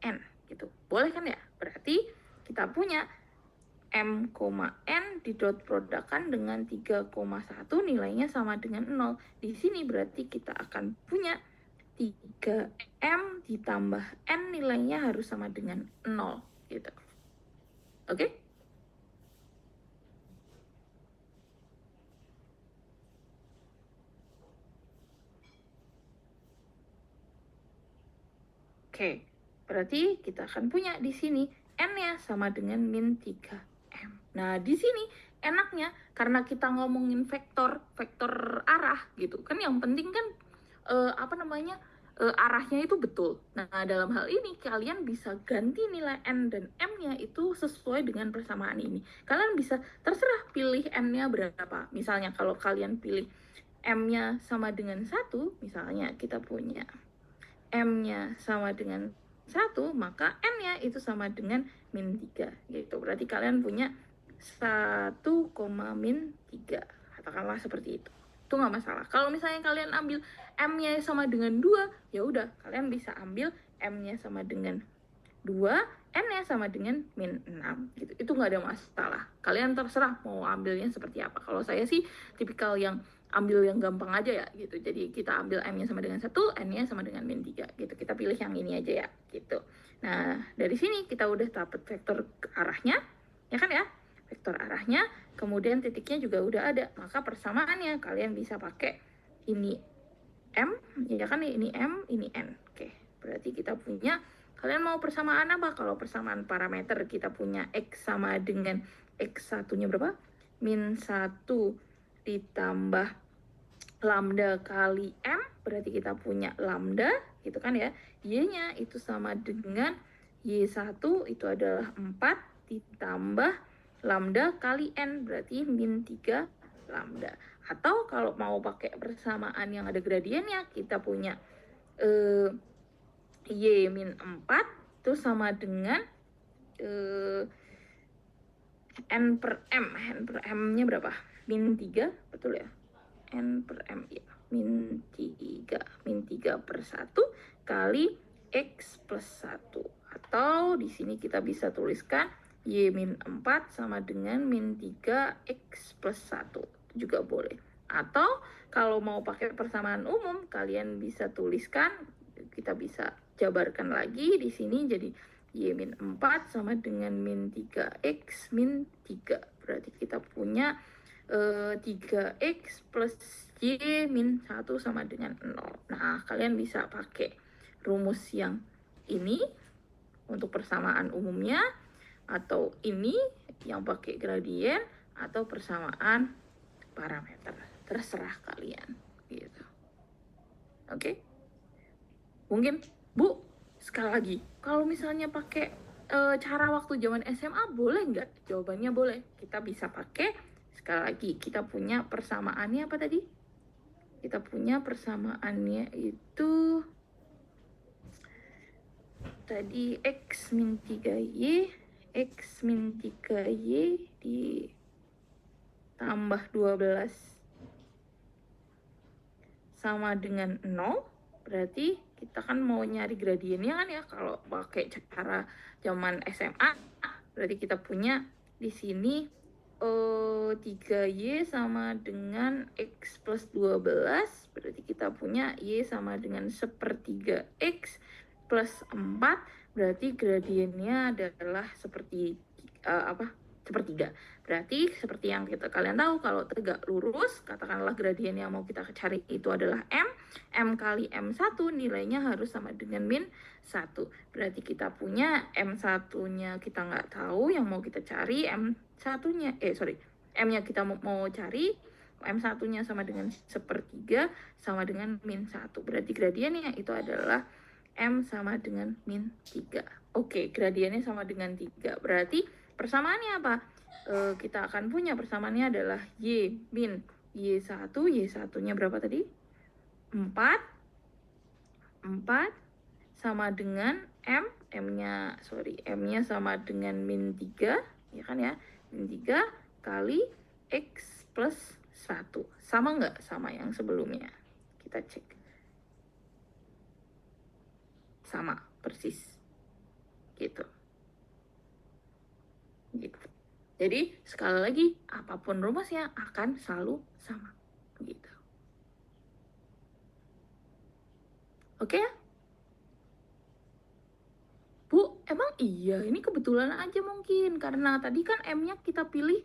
S1: N gitu. Boleh kan ya? Berarti kita punya M, N di dot produkkan dengan 3,1 nilainya sama dengan 0. Di sini berarti kita akan punya 3M ditambah N nilainya harus sama dengan 0 gitu. Oke? Oke, berarti kita akan punya di sini N-nya sama dengan min 3M. Nah, di sini enaknya karena kita ngomongin vektor arah gitu. Kan yang penting kan arahnya itu betul. Nah, dalam hal ini kalian bisa ganti nilai N dan M-nya itu sesuai dengan persamaan ini. Kalian bisa terserah pilih N-nya berapa. Misalnya kalau kalian pilih M-nya sama dengan 1, misalnya kita punya M-nya sama dengan 1, maka N-nya itu sama dengan min 3 gitu. Berarti kalian punya 1, min 3. Katakanlah seperti itu. Itu nggak masalah. Kalau misalnya kalian ambil M-nya sama dengan 2, ya udah kalian bisa ambil M-nya sama dengan 2, N-nya sama dengan min 6 gitu. Itu nggak ada masalah. Kalian terserah mau ambilnya seperti apa. Kalau saya sih tipikal yang ambil yang gampang aja ya gitu. Jadi kita ambil M-nya sama dengan 1, N-nya sama dengan min 3 gitu. Kita pilih yang ini aja ya gitu. Nah, dari sini kita udah dapat vektor arahnya, ya kan ya? vektor arahnya, kemudian titiknya juga udah ada. Maka persamaannya kalian bisa pakai ini M, ya kan, ini M, ini N. Oke, berarti kita punya, kalian mau persamaan apa? Kalau persamaan parameter kita punya X sama dengan X1-nya berapa? Min 1 ditambah lambda kali M, berarti kita punya lambda, gitu kan ya. Y-nya itu sama dengan Y1 itu adalah 4 ditambah lambda kali N, berarti min 3 lambda. Atau kalau mau pakai persamaan yang ada gradiennya, kita punya Y min 4 itu sama dengan N per M. N per M-nya berapa? Min 3, betul ya? N per M, ya. Min 3 per 1 kali X plus 1. Atau di sini kita bisa tuliskan Y min 4 sama dengan min 3 X plus 1. Itu juga boleh. Atau kalau mau pakai persamaan umum, kalian bisa tuliskan, kita bisa jabarkan lagi di sini jadi Y min 4 sama dengan min 3X min 3. Berarti kita punya 3X plus Y min 1 sama dengan 0. Nah, kalian bisa pakai rumus yang ini untuk persamaan umumnya, atau ini yang pakai gradien, atau persamaan parameter. Terserah kalian, gitu. Oke? Mungkin, Bu, sekali lagi, kalau misalnya pakai cara waktu zaman SMA, boleh nggak? Jawabannya boleh. Kita bisa pakai, sekali lagi, kita punya persamaannya apa tadi? Kita punya persamaannya itu tadi X min 3Y, X min 3Y ditambah 12 sama dengan 0. Berarti kita kan mau nyari gradiennya kan ya, kalau pakai cara zaman SMA, berarti kita punya di sini 3Y sama dengan X plus 12, berarti kita punya Y sama dengan 1/3 X plus 4, berarti gradiennya adalah sepertiga. Berarti seperti yang kalian tahu, kalau tegak lurus, katakanlah gradien yang mau kita cari itu adalah M kali M1 nilainya harus sama dengan min 1. Berarti kita punya M1-nya kita nggak tahu, yang mau kita cari M1-nya, M-nya kita mau cari, M1-nya sama dengan 1/3 sama dengan min 1. Berarti gradiennya itu adalah M sama dengan min 3. Oke, gradiennya sama dengan 3. Berarti persamaannya apa? Kita akan punya persamaannya adalah Y min Y1. Y1-nya berapa tadi? 4 sama dengan M. M-nya sama dengan min 3. Ya kan ya? Min 3 kali X plus 1. Sama nggak sama yang sebelumnya? Kita cek. Sama, persis. Gitu. Jadi, sekali lagi, apapun rumusnya akan selalu sama. Gitu. Oke ya? Bu, emang iya, ini kebetulan aja mungkin. Karena tadi kan M-nya kita pilih,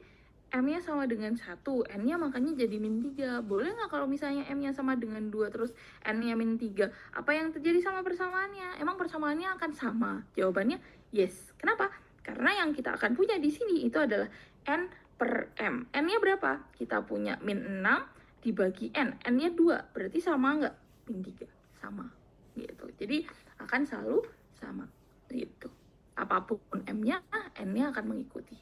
S1: M-nya sama dengan 1, N-nya makanya jadi min 3. Boleh nggak kalau misalnya M-nya sama dengan 2, terus N-nya min 3? Apa yang terjadi sama persamaannya? Emang persamaannya akan sama? Jawabannya yes. Kenapa? Karena yang kita akan punya di sini itu adalah N per M. N-nya berapa? Kita punya min 6 dibagi N. N-nya 2, berarti sama nggak? Min 3. Sama. Gitu. Jadi akan selalu sama. Gitu. Apapun M-nya, N-nya akan mengikuti.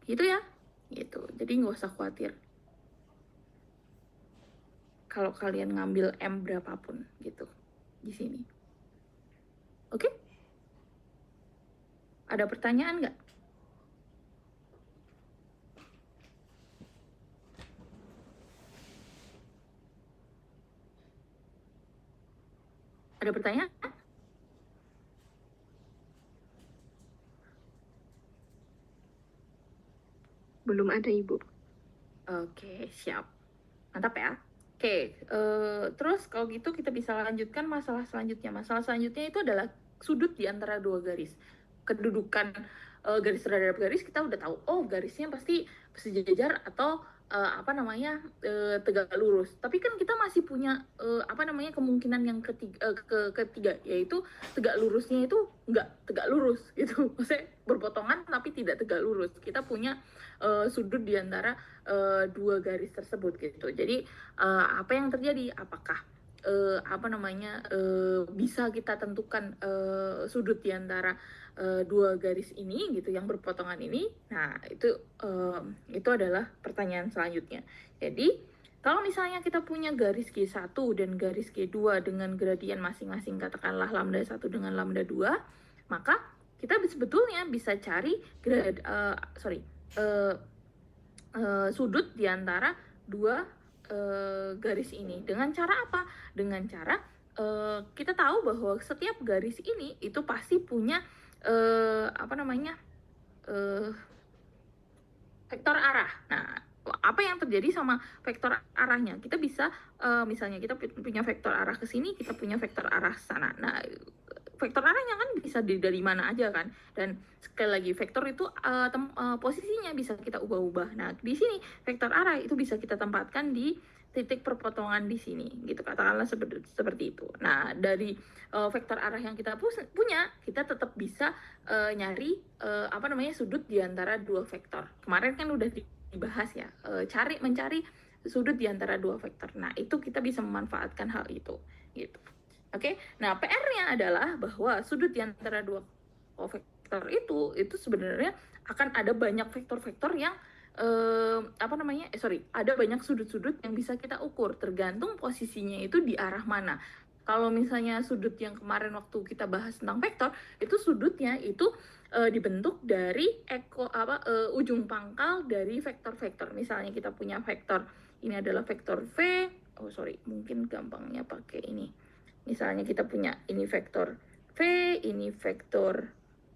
S1: Gitu ya, gitu. Jadi nggak usah khawatir kalau kalian ngambil M berapapun gitu di sini. Oke? Ada pertanyaan nggak? Ada pertanyaan?
S2: Belum ada, Ibu.
S1: Oke, siap. Mantap ya. Oke, terus kalau gitu kita bisa lanjutkan masalah selanjutnya. Masalah selanjutnya itu adalah sudut di antara dua garis. Kedudukan garis terhadap garis kita udah tahu, oh garisnya pasti sejajar atau tegak lurus. Tapi kan kita masih punya kemungkinan yang ketiga, yaitu tegak lurusnya itu nggak tegak lurus gitu. Maksudnya berpotongan tapi tidak tegak lurus. Kita punya sudut di antara dua garis tersebut gitu. Jadi apa yang terjadi? Apakah bisa kita tentukan sudut di antara dua garis ini gitu yang berpotongan ini. Nah, itu adalah pertanyaan selanjutnya. Jadi, kalau misalnya kita punya garis G1 dan garis G2 dengan gradien masing-masing, katakanlah lambda 1 dengan lambda 2, maka kita sebetulnya bisa cari sudut di antara dua garis ini. Dengan cara apa? Dengan cara kita tahu bahwa setiap garis ini itu pasti punya vektor arah. Nah, apa yang terjadi sama vektor arahnya? Kita bisa misalnya kita punya vektor arah ke sini, kita punya vektor arah sana. Nah, vektor arahnya kan bisa dari mana aja kan. Dan sekali lagi vektor itu posisinya bisa kita ubah-ubah. Nah, di sini vektor arah itu bisa kita tempatkan di titik perpotongan di sini gitu, katakanlah seperti itu. Nah, dari vektor arah yang kita punya, kita tetap bisa nyari sudut di antara dua vektor. Kemarin kan udah dibahas ya, mencari sudut di antara dua vektor. Nah, itu kita bisa memanfaatkan hal itu gitu. Oke. Nah, PR-nya adalah bahwa sudut di antara dua vektor itu sebenarnya akan ada banyak vektor-vektor yang ada banyak sudut-sudut yang bisa kita ukur tergantung posisinya itu di arah mana. Kalau misalnya sudut yang kemarin waktu kita bahas tentang vektor, itu sudutnya itu dibentuk dari ujung pangkal dari vektor-vektor. Misalnya kita punya vektor, ini adalah vektor V. Mungkin gampangnya pakai ini. Misalnya kita punya ini vektor V, ini vektor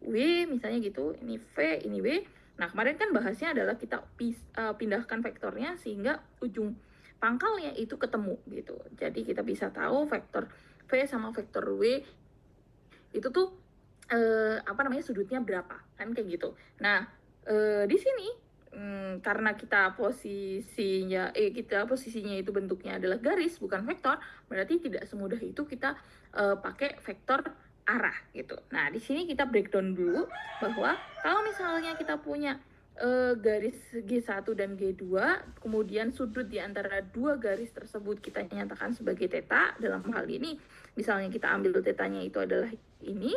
S1: W, misalnya gitu. Ini V, ini W. Nah, kemarin kan bahasnya adalah kita pindahkan vektornya sehingga ujung pangkalnya itu ketemu gitu. Jadi kita bisa tahu vektor V sama vektor W itu tuh sudutnya berapa kan kayak gitu. Nah, di sini karena kita posisinya itu bentuknya adalah garis bukan vektor, berarti tidak semudah itu kita pakai vektor arah gitu. Nah, di sini kita breakdown dulu bahwa kalau misalnya kita punya garis G1 dan G2, kemudian sudut di antara dua garis tersebut kita nyatakan sebagai theta. Dalam hal ini, misalnya kita ambil tetanya itu adalah ini,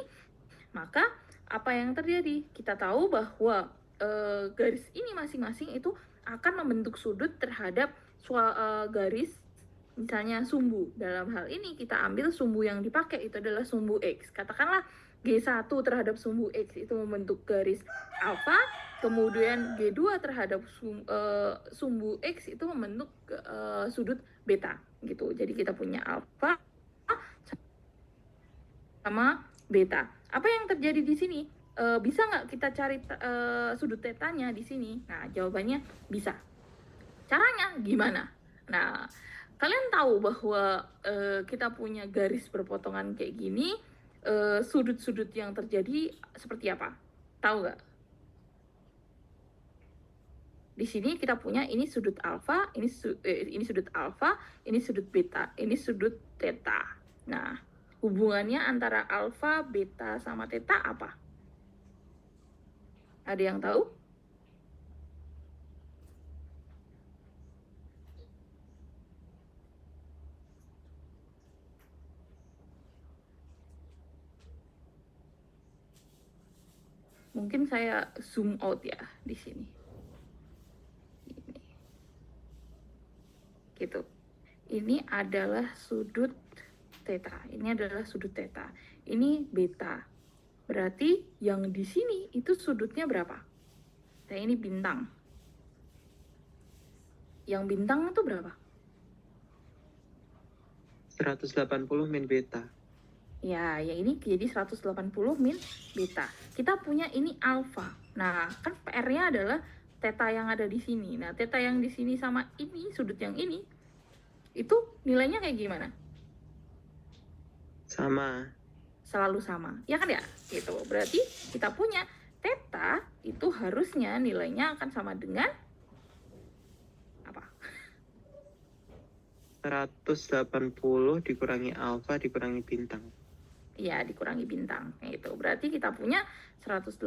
S1: maka apa yang terjadi? Kita tahu bahwa garis ini masing-masing itu akan membentuk sudut terhadap garis misalnya sumbu. Dalam hal ini kita ambil sumbu yang dipakai itu adalah sumbu X. Katakanlah G1 terhadap sumbu X itu membentuk garis alfa, kemudian G2 terhadap sumbu X itu membentuk sudut beta gitu. Jadi kita punya alfa sama beta. Apa yang terjadi di sini? Bisa nggak kita cari sudut tetanya di sini? Nah, jawabannya bisa. Caranya gimana? Nah, kalian tahu bahwa kita punya garis berpotongan kayak gini, sudut-sudut yang terjadi seperti apa? Tahu nggak? Di sini kita punya ini sudut alfa, ini sudut alfa, ini sudut beta, ini sudut theta. Nah, hubungannya antara alfa, beta, sama theta apa? Ada yang tahu? Mungkin saya zoom out ya di sini. Ini. Gitu. Ini adalah sudut theta. Ini adalah sudut theta. Ini beta. Berarti yang di sini itu sudutnya berapa? Nah, ini bintang. Yang bintang itu berapa?
S4: 180 min beta.
S1: Ya, ini jadi 180 min beta. Kita punya ini alfa. Nah, kan PR-nya adalah theta yang ada di sini. Nah, theta yang di sini sama ini, sudut yang ini, itu nilainya kayak gimana?
S4: Sama.
S1: Selalu sama. Ya kan ya? Gitu. Berarti kita punya theta itu harusnya nilainya akan sama dengan apa?
S4: 180 dikurangi alfa dikurangi bintang.
S1: Ya, dikurangi bintang. Itu berarti kita punya 180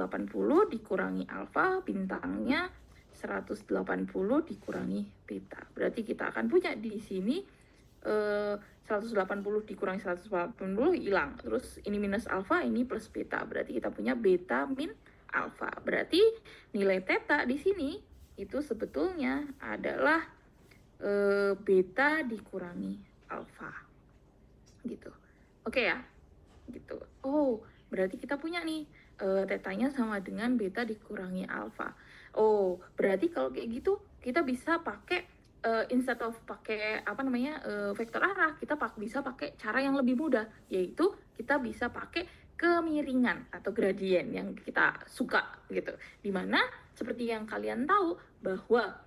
S1: dikurangi alfa, bintangnya 180 dikurangi beta. Berarti kita akan punya di sini 180 dikurangi 180 hilang. Terus ini minus alfa, ini plus beta. Berarti kita punya beta min alfa. Berarti nilai theta di sini itu sebetulnya adalah beta dikurangi alfa. Gitu. Oke ya? Gitu. Oh, berarti kita punya nih tetanya sama dengan beta dikurangi alfa. Oh, berarti kalau kayak gitu kita bisa pakai instead of pakai vektor arah, kita bisa pakai cara yang lebih mudah, yaitu kita bisa pakai kemiringan atau gradien yang kita suka gitu. Dimana seperti yang kalian tahu bahwa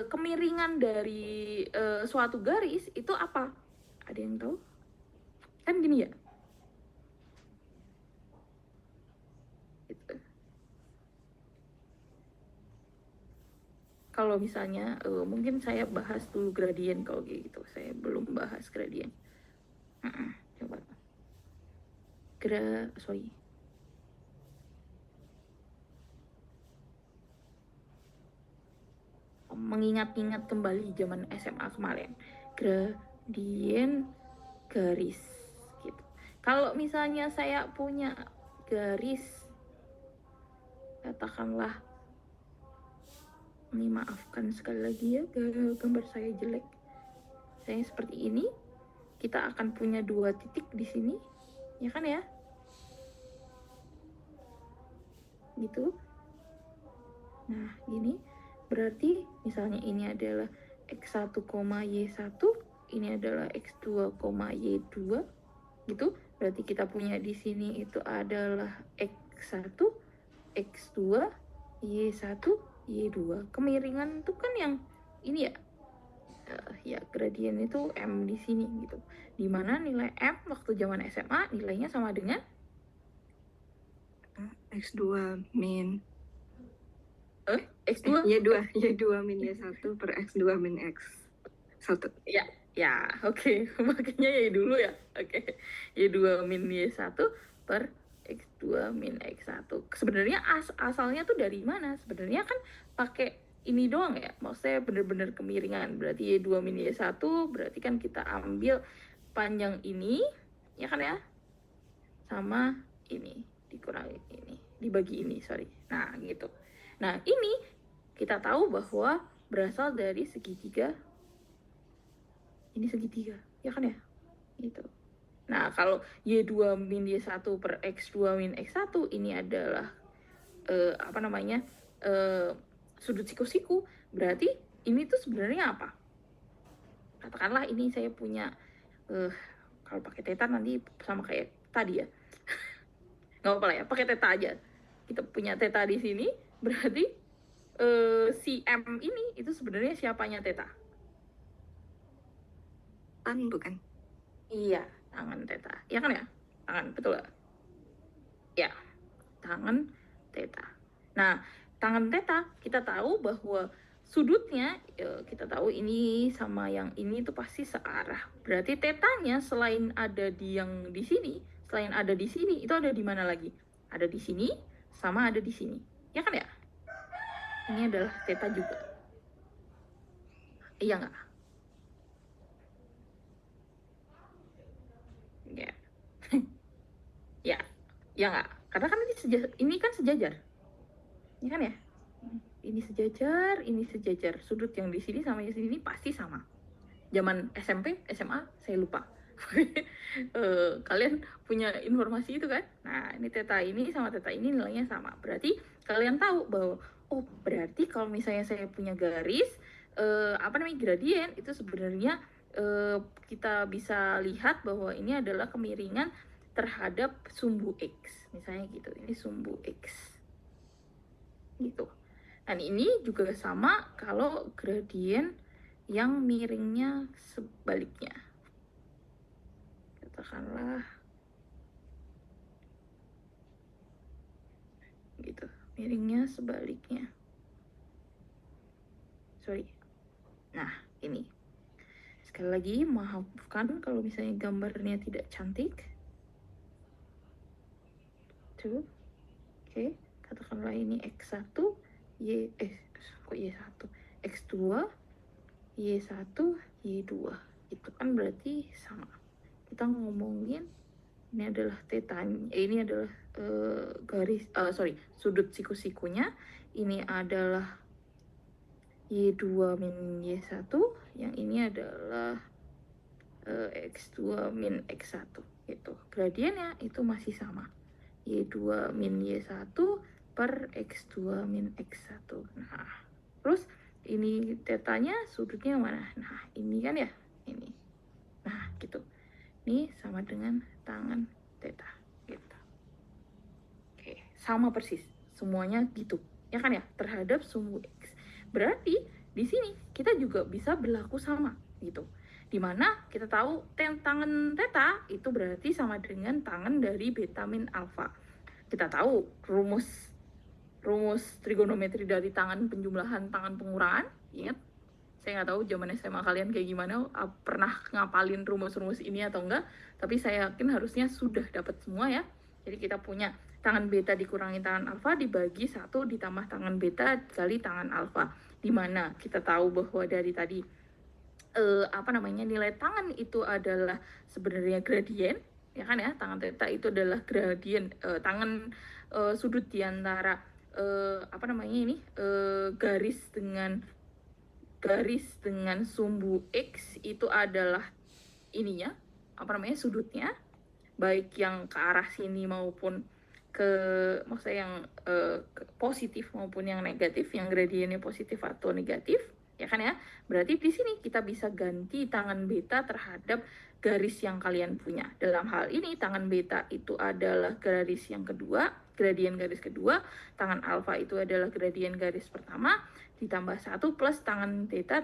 S1: kemiringan dari suatu garis itu apa? Ada yang tahu? Kan gini ya. Gitu. Kalau misalnya mungkin saya bahas dulu gradien kalau gitu. Saya belum bahas gradien. Coba. Mengingat-ingat kembali zaman SMA kemarin. Gradien garis gitu. Kalau misalnya saya punya garis, katakanlah, ini maafkan sekali lagi ya gambar saya jelek. Saya seperti ini, kita akan punya 2 titik di sini, ya kan ya? Gitu. Nah, gini. Berarti misalnya ini adalah X1, Y1, ini adalah X2, Y2, gitu. Berarti kita punya di sini itu adalah X1, X2, Y1, Y2. Kemiringan itu kan yang ini ya. Ya, gradien itu M di sini gitu. Dimana nilai M waktu zaman SMA nilainya sama dengan
S2: X2 min
S1: X2.
S2: Y2 min Y1 per X2 min X1.
S1: Ya, oke. Makanya Y dulu ya. Oke. Y2 min Y1 per X2 min X1. Sebenarnya asalnya tuh dari mana? Sebenarnya kan pakai ini doang ya. Maksudnya bener-bener kemiringan. Berarti Y2 min Y1 berarti kan kita ambil panjang ini, ya kan ya? Sama ini dikurangi ini, dibagi ini, sorry. Nah, gitu. Nah, ini kita tahu bahwa berasal dari segitiga. Ini segitiga, ya kan ya? Gitu. Nah, kalau Y2 min Y1 per X2 min X1 ini adalah sudut siku-siku, berarti ini tuh sebenarnya apa? Katakanlah ini saya punya kalau pakai theta nanti sama kayak tadi ya. Nggak apa-apa lah ya, pakai theta aja. Kita punya theta di sini, berarti si M ini itu sebenarnya siapanya theta?
S2: Tan bukan?
S1: Iya, tangan theta. Ya kan ya? Tangan, betul gak? Ya, tangan theta. Nah, tangan theta kita tahu bahwa sudutnya kita tahu ini sama yang ini itu pasti searah. Berarti tetanya selain ada di yang di sini, selain ada di sini, itu ada di mana lagi? Ada di sini sama ada di sini. Ya kan ya? Ini adalah theta juga. Iya nggak? Ya. Ya nggak? Karena kan ini kan sejajar. Ya kan ya? Ini sejajar. Sudut yang di sini sama yang di sini pasti sama. Zaman SMP, SMA, saya lupa. Kalian punya informasi itu kan? Nah, ini theta ini sama theta ini nilainya sama. Berarti kalian tahu bahwa berarti kalau misalnya saya punya garis gradien itu sebenarnya kita bisa lihat bahwa ini adalah kemiringan terhadap sumbu X. Misalnya gitu. Ini sumbu X. Gitu. Dan ini juga sama kalau gradien yang miringnya sebaliknya. Katakanlah gitu. miringnya sebaliknya. Sorry. Nah, ini. Sekali lagi, maafkan kalau misalnya gambarnya tidak cantik. Tuh. Oke, katakanlah ini X1, kok Y1? X2, Y1, Y2. Itu kan berarti sama. Kita ngomongin ini adalah tetanya, ini adalah sudut siku-sikunya. Ini adalah Y2 min Y1, yang ini adalah X2 min X1 gitu. Gradiennya itu masih sama. Y2 min Y1 per X2 min X1. Nah, terus ini tetanya sudutnya mana? Nah, ini kan ya, ini. Nah, gitu. Ini sama dengan tangan theta gitu. Oke, sama persis. Semuanya gitu. Ya kan ya, terhadap sumbu X. Berarti di sini kita juga bisa berlaku sama gitu. Dimana kita tahu tangan theta itu berarti sama dengan tangan dari beta min alfa. Kita tahu rumus trigonometri dari tangan penjumlahan, tangan pengurangan. Ingat? Saya nggak tahu zaman SMA kalian kayak gimana, pernah ngapalin rumus-rumus ini atau enggak, tapi saya yakin harusnya sudah dapat semua ya. Jadi kita punya tangan beta dikurangi tangan alfa dibagi 1 ditambah tangan beta kali tangan alfa. Dimana kita tahu bahwa dari tadi nilai tangan itu adalah sebenarnya gradien, ya kan ya, tangan theta itu adalah gradien tangan sudut di antara garis dengan sumbu X itu adalah ininya, sudutnya, baik yang ke arah sini maupun yang positif maupun yang negatif, yang gradiennya positif atau negatif, ya kan ya. Berarti di sini kita bisa ganti tangan beta terhadap garis yang kalian punya. Dalam hal ini tangan beta itu adalah garis yang kedua, gradien garis kedua, tangan alfa itu adalah gradien garis pertama, ditambah 1 plus tangan theta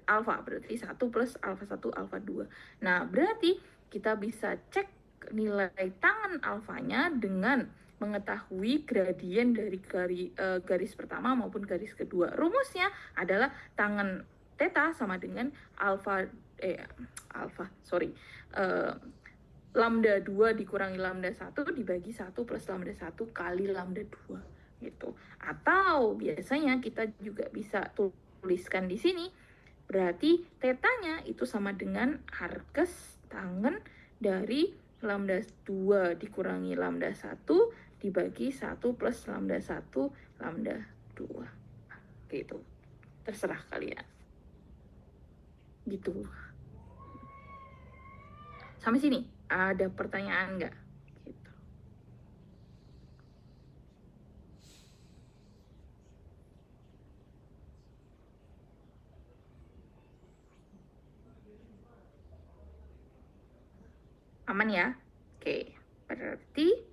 S1: alfa, berarti 1 plus alfa 1 alfa 2. Nah, berarti kita bisa cek nilai tangan alfanya dengan mengetahui gradien dari garis pertama maupun garis kedua. Rumusnya adalah tangan theta sama dengan lambda 2 dikurangi lambda 1 dibagi 1 plus lambda 1 kali lambda 2 gitu. Atau biasanya kita juga bisa tuliskan di sini, berarti tetanya itu sama dengan arcus tangan dari lambda 2 dikurangi lambda 1 dibagi 1 plus lambda 1 lambda 2 gitu. Terserah kalian gitu. Sampai sini ada pertanyaan nggak? Gitu. Aman ya? Oke, berarti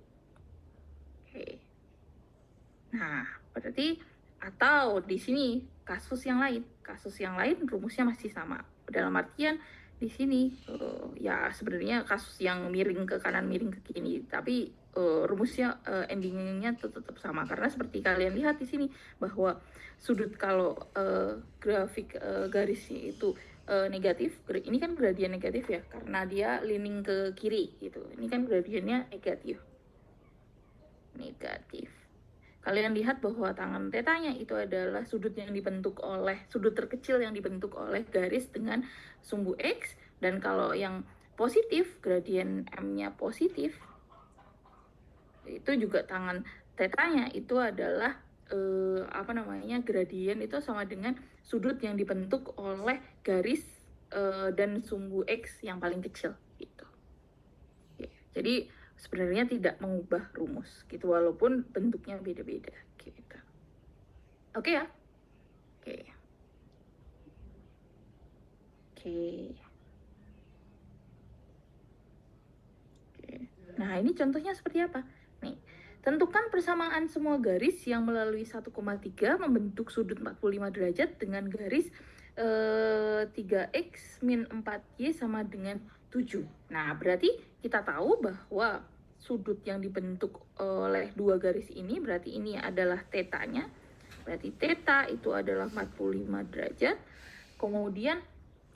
S1: nah, berarti atau di sini kasus yang lain rumusnya masih sama. Dalam artian di sini ya sebenarnya kasus yang miring ke kanan, miring ke kiri, tapi rumusnya endingnya tetap sama, karena seperti kalian lihat di sini bahwa sudut kalau grafik garisnya itu negatif, ini kan gradien negatif ya, karena dia leaning ke kiri gitu. Ini kan gradiennya negatif. Kalian lihat bahwa tangan tetanya itu adalah sudut terkecil yang dibentuk oleh garis dengan sumbu X, dan kalau yang positif, gradien M-nya positif, itu juga tangan tetanya itu adalah gradien itu sama dengan sudut yang dibentuk oleh garis dan sumbu X yang paling kecil gitu. Jadi sebenarnya tidak mengubah rumus gitu, walaupun bentuknya beda-beda gitu. Oke ya? Oke. Nah, ini contohnya seperti apa? Nih, tentukan persamaan semua garis yang melalui 1,3 membentuk sudut 45 derajat dengan garis 3x min 4y sama dengan 7. Nah, berarti kita tahu bahwa sudut yang dibentuk oleh dua garis ini, berarti ini adalah tetanya. Berarti theta itu adalah 45 derajat. Kemudian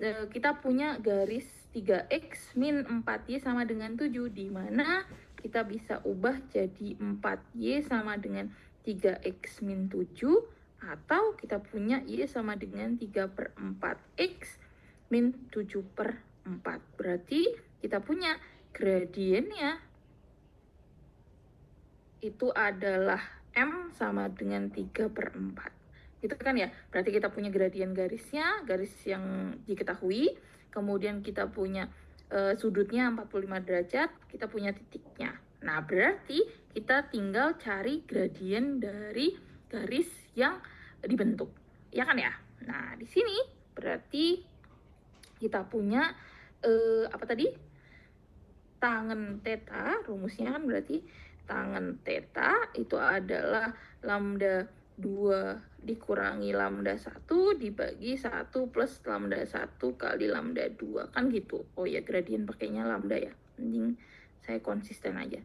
S1: kita punya garis 3x min 4y sama dengan 7, di mana kita bisa ubah jadi 4y sama dengan 3x min 7, atau kita punya y sama dengan 3/4x min 7/4. Berarti kita punya gradiennya itu adalah M sama dengan 3/4. Gitu kan ya? Berarti kita punya gradien garisnya, garis yang diketahui. Kemudian kita punya sudutnya 45 derajat, kita punya titiknya. Nah, berarti kita tinggal cari gradien dari garis yang dibentuk. Ya kan ya? Nah, di sini berarti kita punya apa tadi? Tangen theta, rumusnya kan berarti tangen theta itu adalah lambda 2 dikurangi lambda 1 dibagi 1 plus lambda 1 kali lambda 2. Kan gitu. Oh ya, gradien pakainya lambda ya. Mending saya konsisten aja.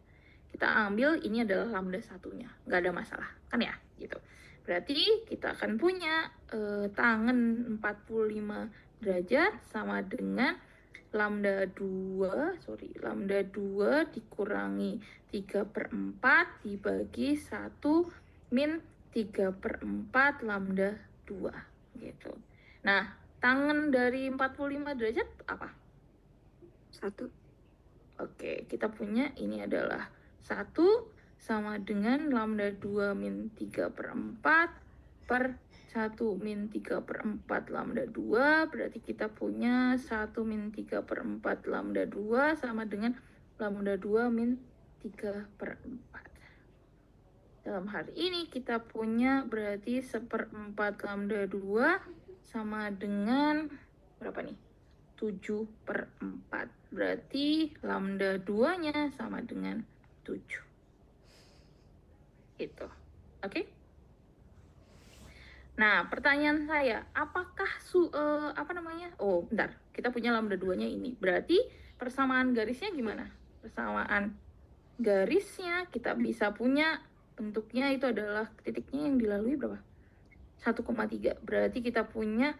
S1: Kita ambil ini adalah lambda satunya. Nggak ada masalah. Kan ya? Gitu. Berarti kita akan punya tangen 45 derajat sama dengan lambda 2 dikurangi 3/4 dibagi 1 min 3/4 lambda 2 gitu. Nah, tangen dari 45 derajat apa?
S2: 1.
S1: Oke, kita punya ini adalah 1 sama dengan lambda 2 min 3/4 per 1 min 3/4 lambda 2, berarti kita punya 1 min 3/4 lambda 2 sama dengan lambda 2 min 3/4. Dalam hal ini kita punya berarti 1/4 lambda 2 sama dengan berapa nih? 7/4. Berarti lambda 2-nya sama dengan 7. Gitu. Oke? Nah, pertanyaan saya, apakah Oh, bentar. Kita punya lambda 2-nya ini. Berarti persamaan garisnya gimana? Persamaan garisnya kita bisa punya bentuknya itu adalah titiknya yang dilalui berapa? 1,3. Berarti kita punya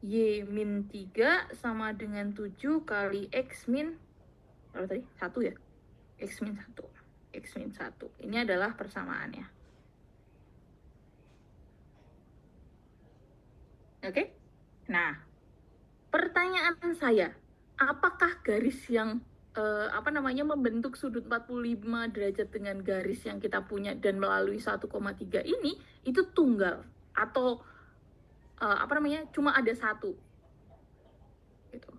S1: Y min 3 sama dengan 7 kali X min berapa tadi? 1 ya? X min 1. X min 1. Ini adalah persamaannya. Oke? Nah, pertanyaan saya, apakah garis yang membentuk sudut 45 derajat dengan garis yang kita punya dan melalui 1,3 ini itu tunggal atau cuma ada satu gitu.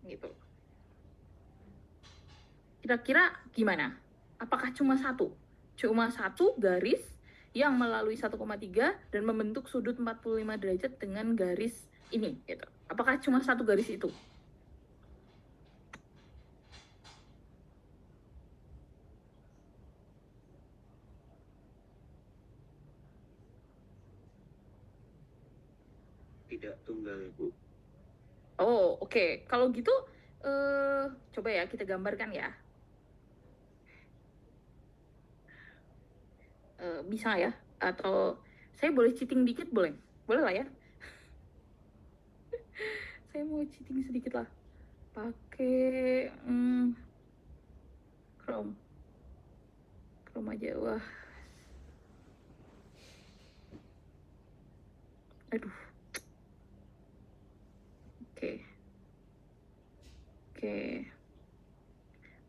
S1: Gitu. Kira-kira gimana? Apakah cuma satu? Cuma satu garis yang melalui 1,3 dan membentuk sudut 45 derajat dengan garis ini gitu. Apakah cuma satu garis itu?
S3: Tidak tunggal, Bu.
S1: Oh, oke. Kalau gitu coba ya kita gambarkan ya. Bisa ya? Atau saya boleh cheating dikit boleh? Boleh lah ya? Saya mau cheating sedikit lah. Pakai Chrome aja. Wah. Aduh. Oke.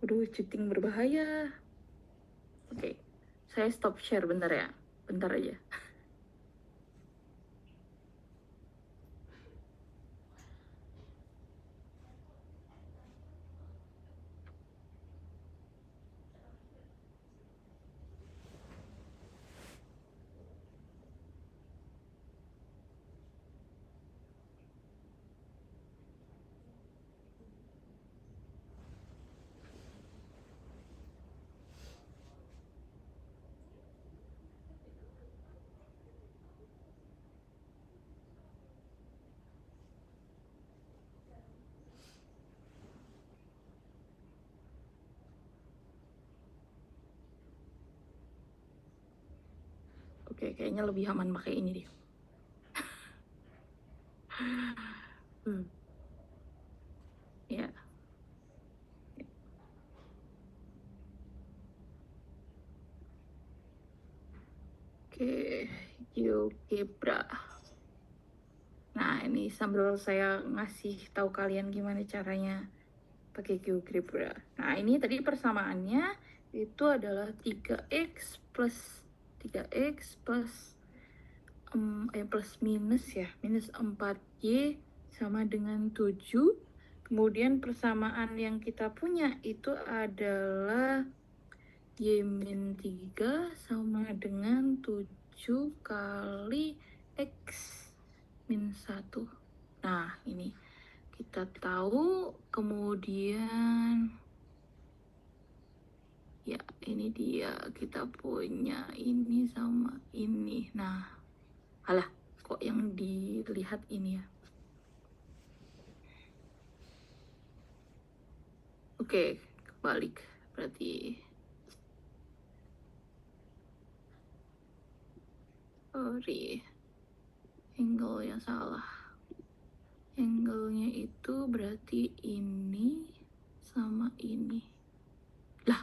S1: Aduh, cheating berbahaya. Oke. Saya stop share bentar ya. Bentar aja. Oke, kayaknya lebih aman pakai ini deh. Ya. Oke, GeoGebra. Nah, ini sambil saya ngasih tahu kalian gimana caranya pakai GeoGebra. Nah, ini tadi persamaannya itu adalah 3x plus 3x plus plus minus ya, minus 4y sama dengan 7. Kemudian persamaan yang kita punya itu adalah y-3 sama dengan 7 kali x min 1. Nah, ini kita tahu. Kemudian ya, ini dia, kita punya ini sama ini. Nah, alah, kok yang dilihat ini ya? Oke, kebalik berarti. Sorry, angle yang salah. Angle-nya itu berarti ini sama ini. Lah,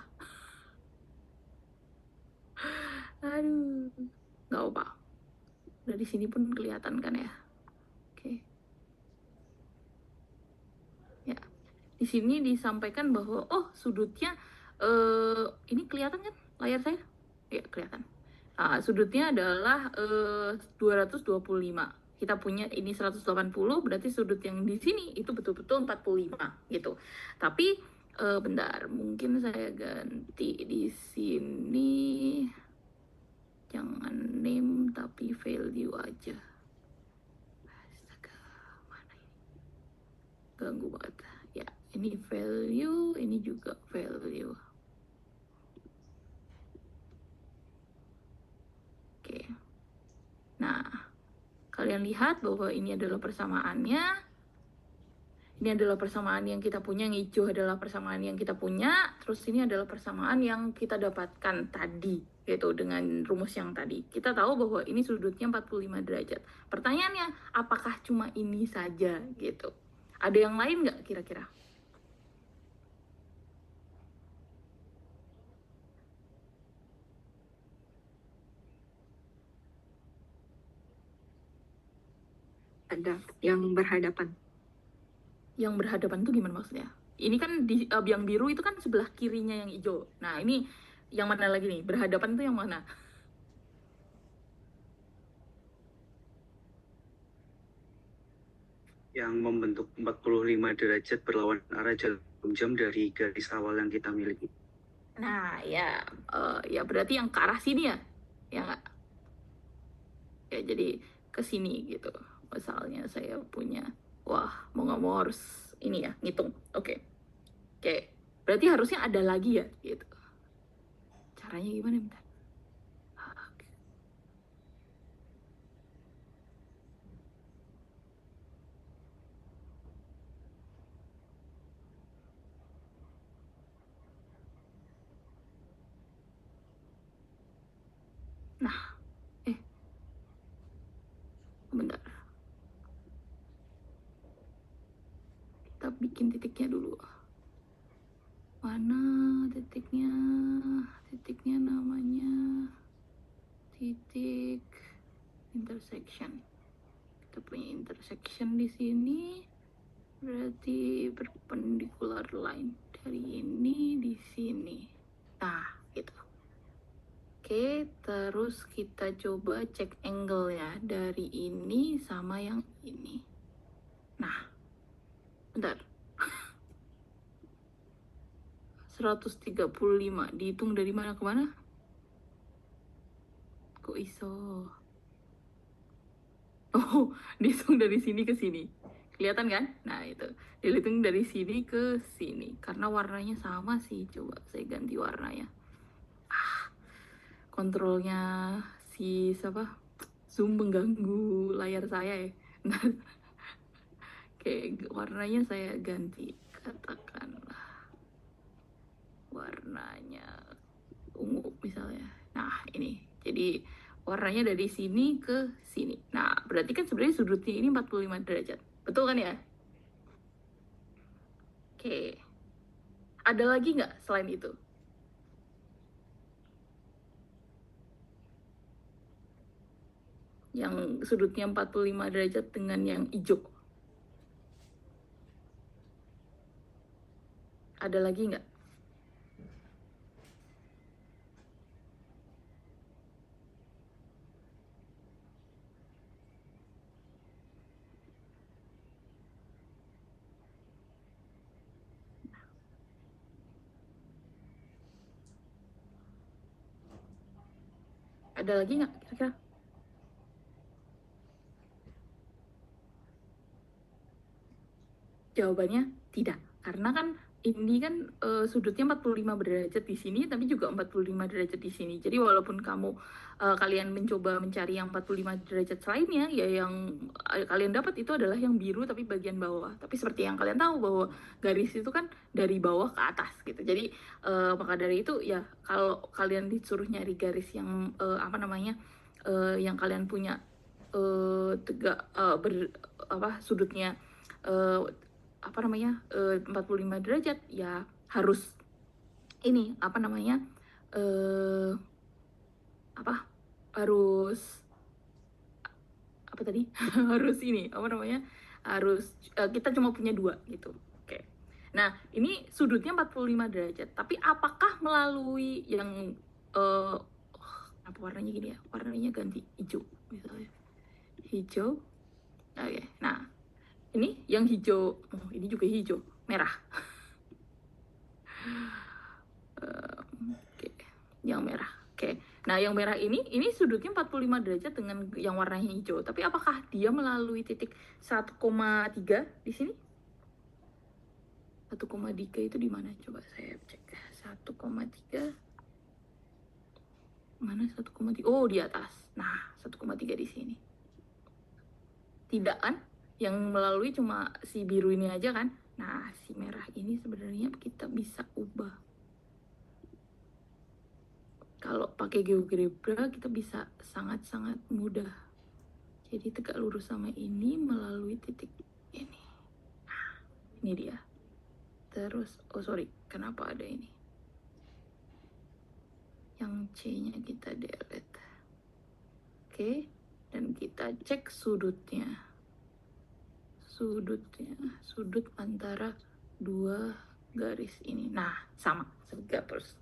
S1: aduh, nggak apa. Dari sini pun kelihatan kan ya? Oke. Ya, di sini disampaikan bahwa sudutnya ini kelihatan kan layar saya? Ya, kelihatan. Sudutnya adalah 225. Kita punya ini 180, berarti sudut yang di sini itu betul-betul 45 gitu. Tapi bentar, mungkin saya ganti di sini. Jangan name tapi value aja. Astaga, mana ini? Ganggu banget. Ya, ini value, ini juga value. Oke. Nah, kalian lihat bahwa ini adalah persamaannya. Ini adalah persamaan yang kita punya, yang hijau adalah persamaan yang kita punya, terus ini adalah persamaan yang kita dapatkan tadi, gitu, dengan rumus yang tadi. Kita tahu bahwa ini sudutnya 45 derajat. Pertanyaannya, apakah cuma ini saja, gitu? Ada yang lain nggak kira-kira?
S2: Ada yang berhadapan.
S1: Yang berhadapan tuh gimana maksudnya? Ini kan yang biru itu kan sebelah kirinya yang hijau. Nah, ini yang mana lagi nih? Berhadapan tuh yang mana?
S3: Yang membentuk 45 derajat berlawan arah jarum jam dari garis awal yang kita miliki.
S1: Nah, ya, ya berarti yang ke arah sini ya? Ya nggak? Ya, jadi ke sini gitu. Misalnya saya punya, wah, mau nggak mau harus ini ya, ngitung. Oke. Oke, berarti harusnya ada lagi ya, gitu. Caranya gimana, bentar? Oke. Nah, bentar. Kita bikin titiknya dulu. Mana titiknya? Titiknya namanya titik intersection. Kita punya intersection di sini, berarti perpendicular line dari ini di sini. Nah, gitu. Oke, terus kita coba cek angle-nya dari ini sama yang ini. Nah, bentar. 135 dihitung dari mana ke mana? Kok iso? Oh, dihitung dari sini ke sini. Kelihatan kan? Nah, itu. Dihitung dari sini ke sini. Karena warnanya sama sih. Coba saya ganti warnanya. Kontrolnya si siapa? Zoom mengganggu layar saya ya. Nah, oke, warnanya saya ganti. Katakanlah warnanya ungu misalnya. Nah, ini. Jadi warnanya dari sini ke sini. Nah, berarti kan sebenarnya sudutnya ini 45 derajat. Betul kan ya? Oke. Ada lagi nggak selain itu? Yang sudutnya 45 derajat dengan yang hijau. Ada lagi nggak? Ada lagi nggak kira-kira? Jawabannya tidak. Karena kan ini kan sudutnya 45 derajat di sini, tapi juga 45 derajat di sini. Jadi walaupun kalian mencoba mencari yang 45 derajat selainnya, ya yang kalian dapat itu adalah yang biru tapi bagian bawah. Tapi seperti yang kalian tahu bahwa garis itu kan dari bawah ke atas gitu. Jadi maka dari itu ya kalau kalian disuruh nyari garis yang yang kalian punya sudutnya 45 derajat, ya harus ini harus harus ini harus kita cuma punya 2 gitu. Oke. Nah, ini sudutnya 45 derajat, tapi apakah melalui yang apa warnanya gini ya? Warnanya ganti hijau misalnya. Hijau. Oke. Nah, ini yang hijau, ini juga hijau, merah. Oke, yang merah. Oke. Nah, yang merah ini sudutnya 45 derajat dengan yang warnanya hijau. Tapi apakah dia melalui titik 1,3 di sini? 1,3 itu di mana? Coba saya cek. 1,3. Mana 1,3? Oh, di atas. Nah, 1,3 di sini. Tidak kan? Yang melalui cuma si biru ini aja kan. Nah, si merah ini sebenarnya kita bisa ubah. Kalau pakai GeoGebra kita bisa sangat-sangat mudah. Jadi tegak lurus sama ini melalui titik ini. Nah, ini dia. Terus, kenapa ada ini? Yang C-nya kita delete. Oke, dan kita cek sudutnya. Sudut antara 2 garis ini. Nah, sama, segak terus.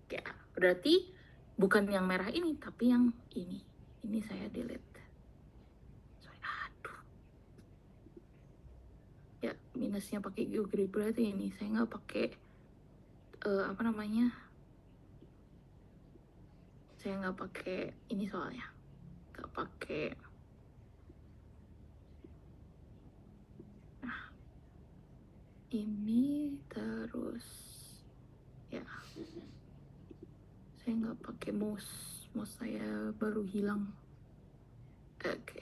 S1: Ya, berarti bukan yang merah ini, tapi yang ini. Ini saya delete. Aduh. Ya, minusnya pakai GeoGebra itu ini. Saya nggak pakai saya nggak pakai ini soalnya. Nggak pakai. Ini terus ya saya nggak pakai mouse saya baru hilang. Oke.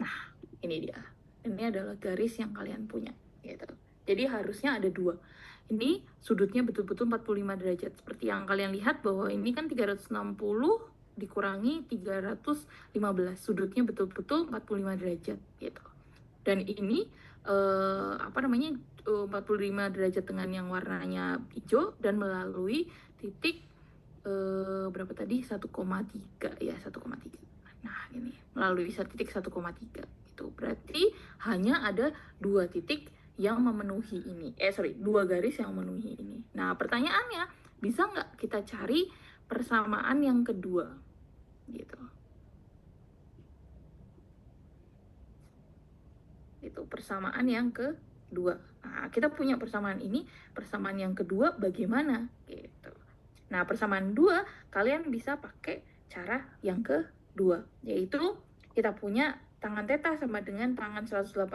S1: Nah, ini dia, ini adalah garis yang kalian punya gitu. Jadi harusnya ada 2. Ini sudutnya betul-betul 45 derajat seperti yang kalian lihat bahwa ini kan 360 dikurangi 315, sudutnya betul-betul 45 derajat gitu. Dan ini 45 derajat dengan yang warnanya hijau dan melalui titik berapa tadi? 1,3 ya, 1,3. Nah, ini melalui titik 1,3 itu berarti hanya ada 2 titik yang memenuhi ini. 2 garis yang memenuhi ini. Nah, pertanyaannya, bisa nggak kita cari persamaan yang kedua gitu. Itu persamaan yang kedua. Nah, kita punya persamaan ini, persamaan yang kedua bagaimana gitu. Nah, persamaan 2 kalian bisa pakai cara yang kedua, yaitu kita punya tangan theta sama dengan tangan 180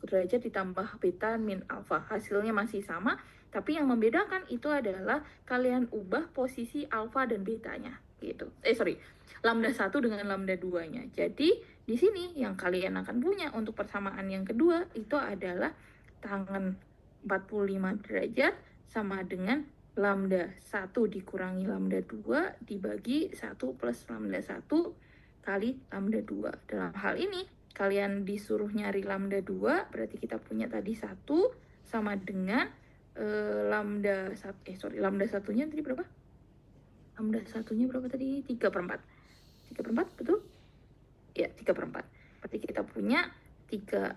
S1: derajat ditambah beta min alfa. Hasilnya masih sama, tapi yang membedakan itu adalah kalian ubah posisi alfa dan betanya gitu. Lambda 1 dengan lambda 2-nya. Jadi di sini yang kalian akan punya untuk persamaan yang kedua itu adalah tangan 45 derajat sama dengan lambda 1 dikurangi lambda 2 dibagi 1 plus lambda 1 kali lambda 2. Dalam hal ini, kalian disuruh nyari lambda 2, berarti kita punya tadi 1 sama dengan lambda 1, lambda 1-nya tadi berapa? Lambda 1-nya berapa tadi? 3/4. 3/4, betul? Ya, 3/4. Berarti kita punya 3/4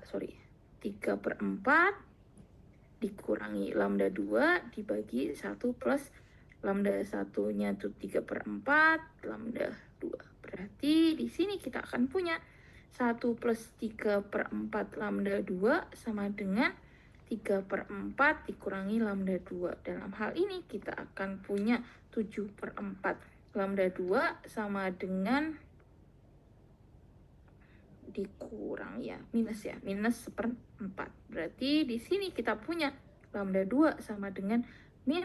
S1: dikurangi lambda 2 dibagi 1 plus lambda 1-nya itu 3/4 lambda 2. Berarti di sini kita akan punya 1 plus 3/4 lambda 2 sama dengan 3/4 dikurangi lambda 2. Dalam hal ini kita akan punya 7/4 lambda 2 sama dengan dikurang minus 1/4. Berarti di sini kita punya lambda 2 sama dengan min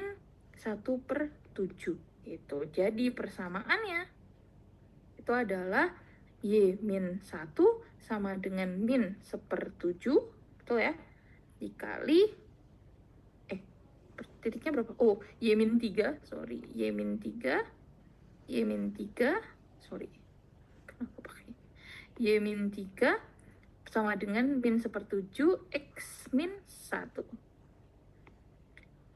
S1: 1/7. Itu. Jadi persamaannya itu adalah Y min 1 sama dengan min 1/7. Betul ya? Dikali titiknya berapa? Oh, Y min 3. Y min 3. Kenapa pakai Y min 3 sama dengan min 1/7 X min 1.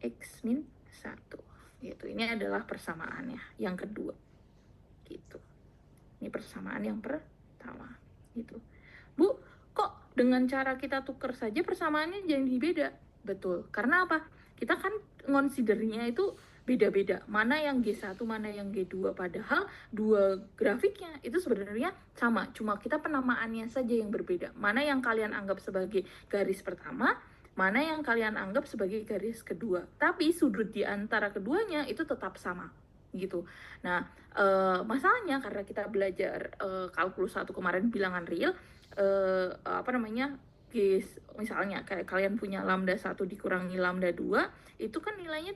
S1: X min 1. Gitu. Ini adalah persamaannya yang kedua. Gitu. Ini persamaan yang pertama. Gitu. Bu, kok dengan cara kita tuker saja persamaannya jadi beda? Betul. Karena apa? Kita kan considernya itu beda-beda. Mana yang G1, mana yang G2. Padahal dua grafiknya itu sebenarnya sama. Cuma kita penamaannya saja yang berbeda. Mana yang kalian anggap sebagai garis pertama, mana yang kalian anggap sebagai garis kedua. Tapi sudut di antara keduanya itu tetap sama. Gitu. Nah, masalahnya karena kita belajar kalkulus 1 kemarin bilangan real, misalnya kayak kalian punya lambda 1 dikurangi lambda 2, itu kan nilainya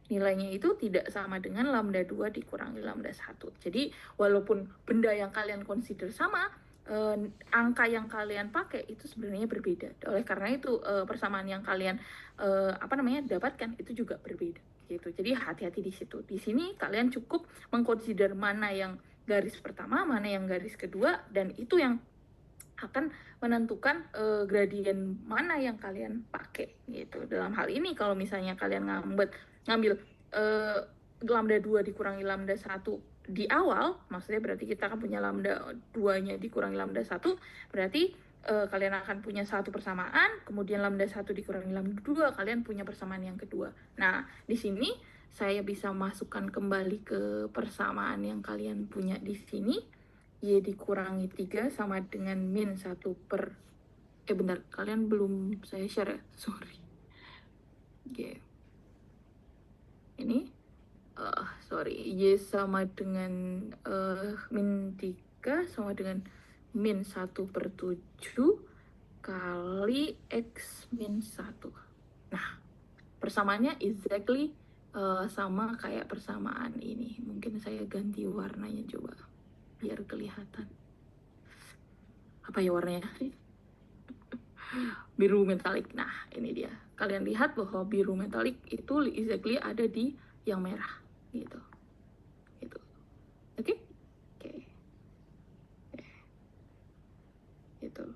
S1: nilainya itu tidak sama dengan lambda 2 dikurangi lambda 1. Jadi walaupun benda yang kalian consider sama, angka yang kalian pakai itu sebenarnya berbeda. Oleh karena itu persamaan yang kalian dapatkan itu juga berbeda. Gitu. Jadi hati-hati di situ. Di sini kalian cukup mengconsider mana yang garis pertama, mana yang garis kedua, dan itu yang akan menentukan gradien mana yang kalian pakai gitu. Dalam hal ini kalau misalnya kalian ngambil lambda 2 dikurangi lambda 1 di awal, maksudnya berarti kita akan punya lambda 2-nya dikurangi lambda 1, berarti kalian akan punya satu persamaan, kemudian lambda 1 dikurangi lambda 2, kalian punya persamaan yang kedua. Nah, di sini saya bisa masukkan kembali ke persamaan yang kalian punya di sini. Y dikurangi 3 sama dengan min 1 per... bentar, kalian belum saya share ya? Sorry. Oke. Ini. Y sama dengan min 3 sama dengan min 1/7 kali X min 1. Nah, persamaannya exactly sama kayak persamaan ini. Mungkin saya ganti warnanya coba biar kelihatan. Apa ya warnanya? Biru metalik. Nah, ini dia. Kalian lihat bahwa biru metalik itu exactly ada di yang merah. Gitu. Gitu. Oke? Oke. Gitu.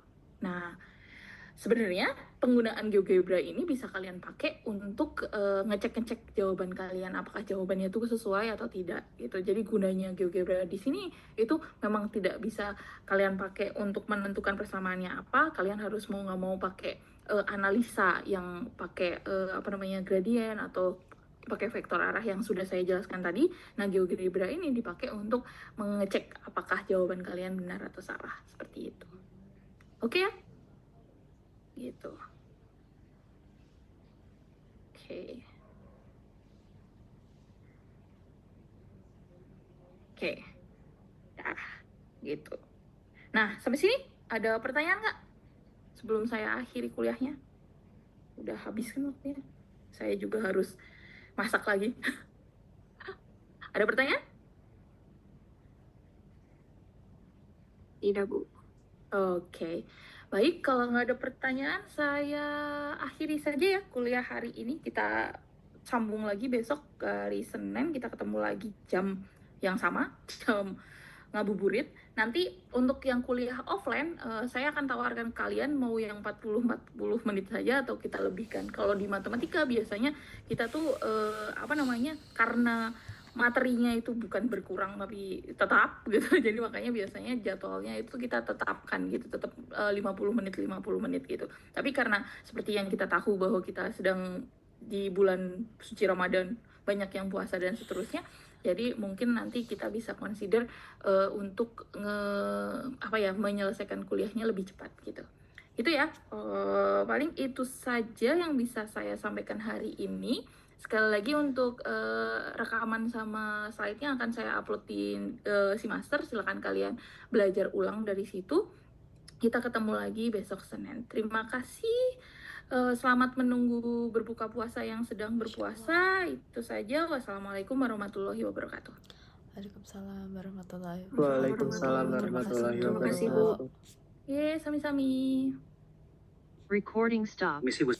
S1: Nah, sebenarnya penggunaan GeoGebra ini bisa kalian pakai untuk ngecek-ngecek jawaban kalian, apakah jawabannya itu sesuai atau tidak gitu. Jadi gunanya GeoGebra di sini itu memang tidak bisa kalian pakai untuk menentukan persamaannya apa. Kalian harus mau nggak mau pakai analisa yang pakai gradien atau pakai vektor arah yang sudah saya jelaskan tadi. Nah, GeoGebra ini dipakai untuk mengecek apakah jawaban kalian benar atau salah, seperti itu. Oke ya? Gitu. Oke. Nah, gitu. Nah, sampai sini ada pertanyaan nggak? Sebelum saya akhiri kuliahnya. Udah habis kan waktunya. Saya juga harus masak lagi. Ada pertanyaan?
S2: Tidak, Bu.
S1: Oke. Baik, kalau nggak ada pertanyaan, saya akhiri saja ya kuliah hari ini. Kita sambung lagi besok hari Senin, kita ketemu lagi jam yang sama, jam ngabuburit. Nanti untuk yang kuliah offline, saya akan tawarkan kalian mau yang 40 menit saja atau kita lebihkan. Kalau di matematika biasanya kita tuh karena materinya itu bukan berkurang tapi tetap gitu. Jadi makanya biasanya jadwalnya itu kita tetapkan gitu, tetap 50 menit gitu. Tapi karena seperti yang kita tahu bahwa kita sedang di bulan suci Ramadan, banyak yang puasa dan seterusnya. Jadi mungkin nanti kita bisa consider untuk menyelesaikan kuliahnya lebih cepat gitu. Itu ya, paling itu saja yang bisa saya sampaikan hari ini. Sekali lagi untuk rekaman sama slide-nya akan saya upload di Simaster. Silakan kalian belajar ulang dari situ. Kita ketemu lagi besok Senin. Terima kasih. Selamat menunggu berbuka puasa yang sedang berpuasa. Itu saja. Wassalamualaikum warahmatullahi wabarakatuh.
S5: Waalaikumsalam warahmatullahi
S4: Waalaikumsalam warahmatullahi
S2: Terima kasih, Bu.
S4: wabarakatuh.
S1: Sami-sami.
S6: Recording stop.
S3: Misi Bu.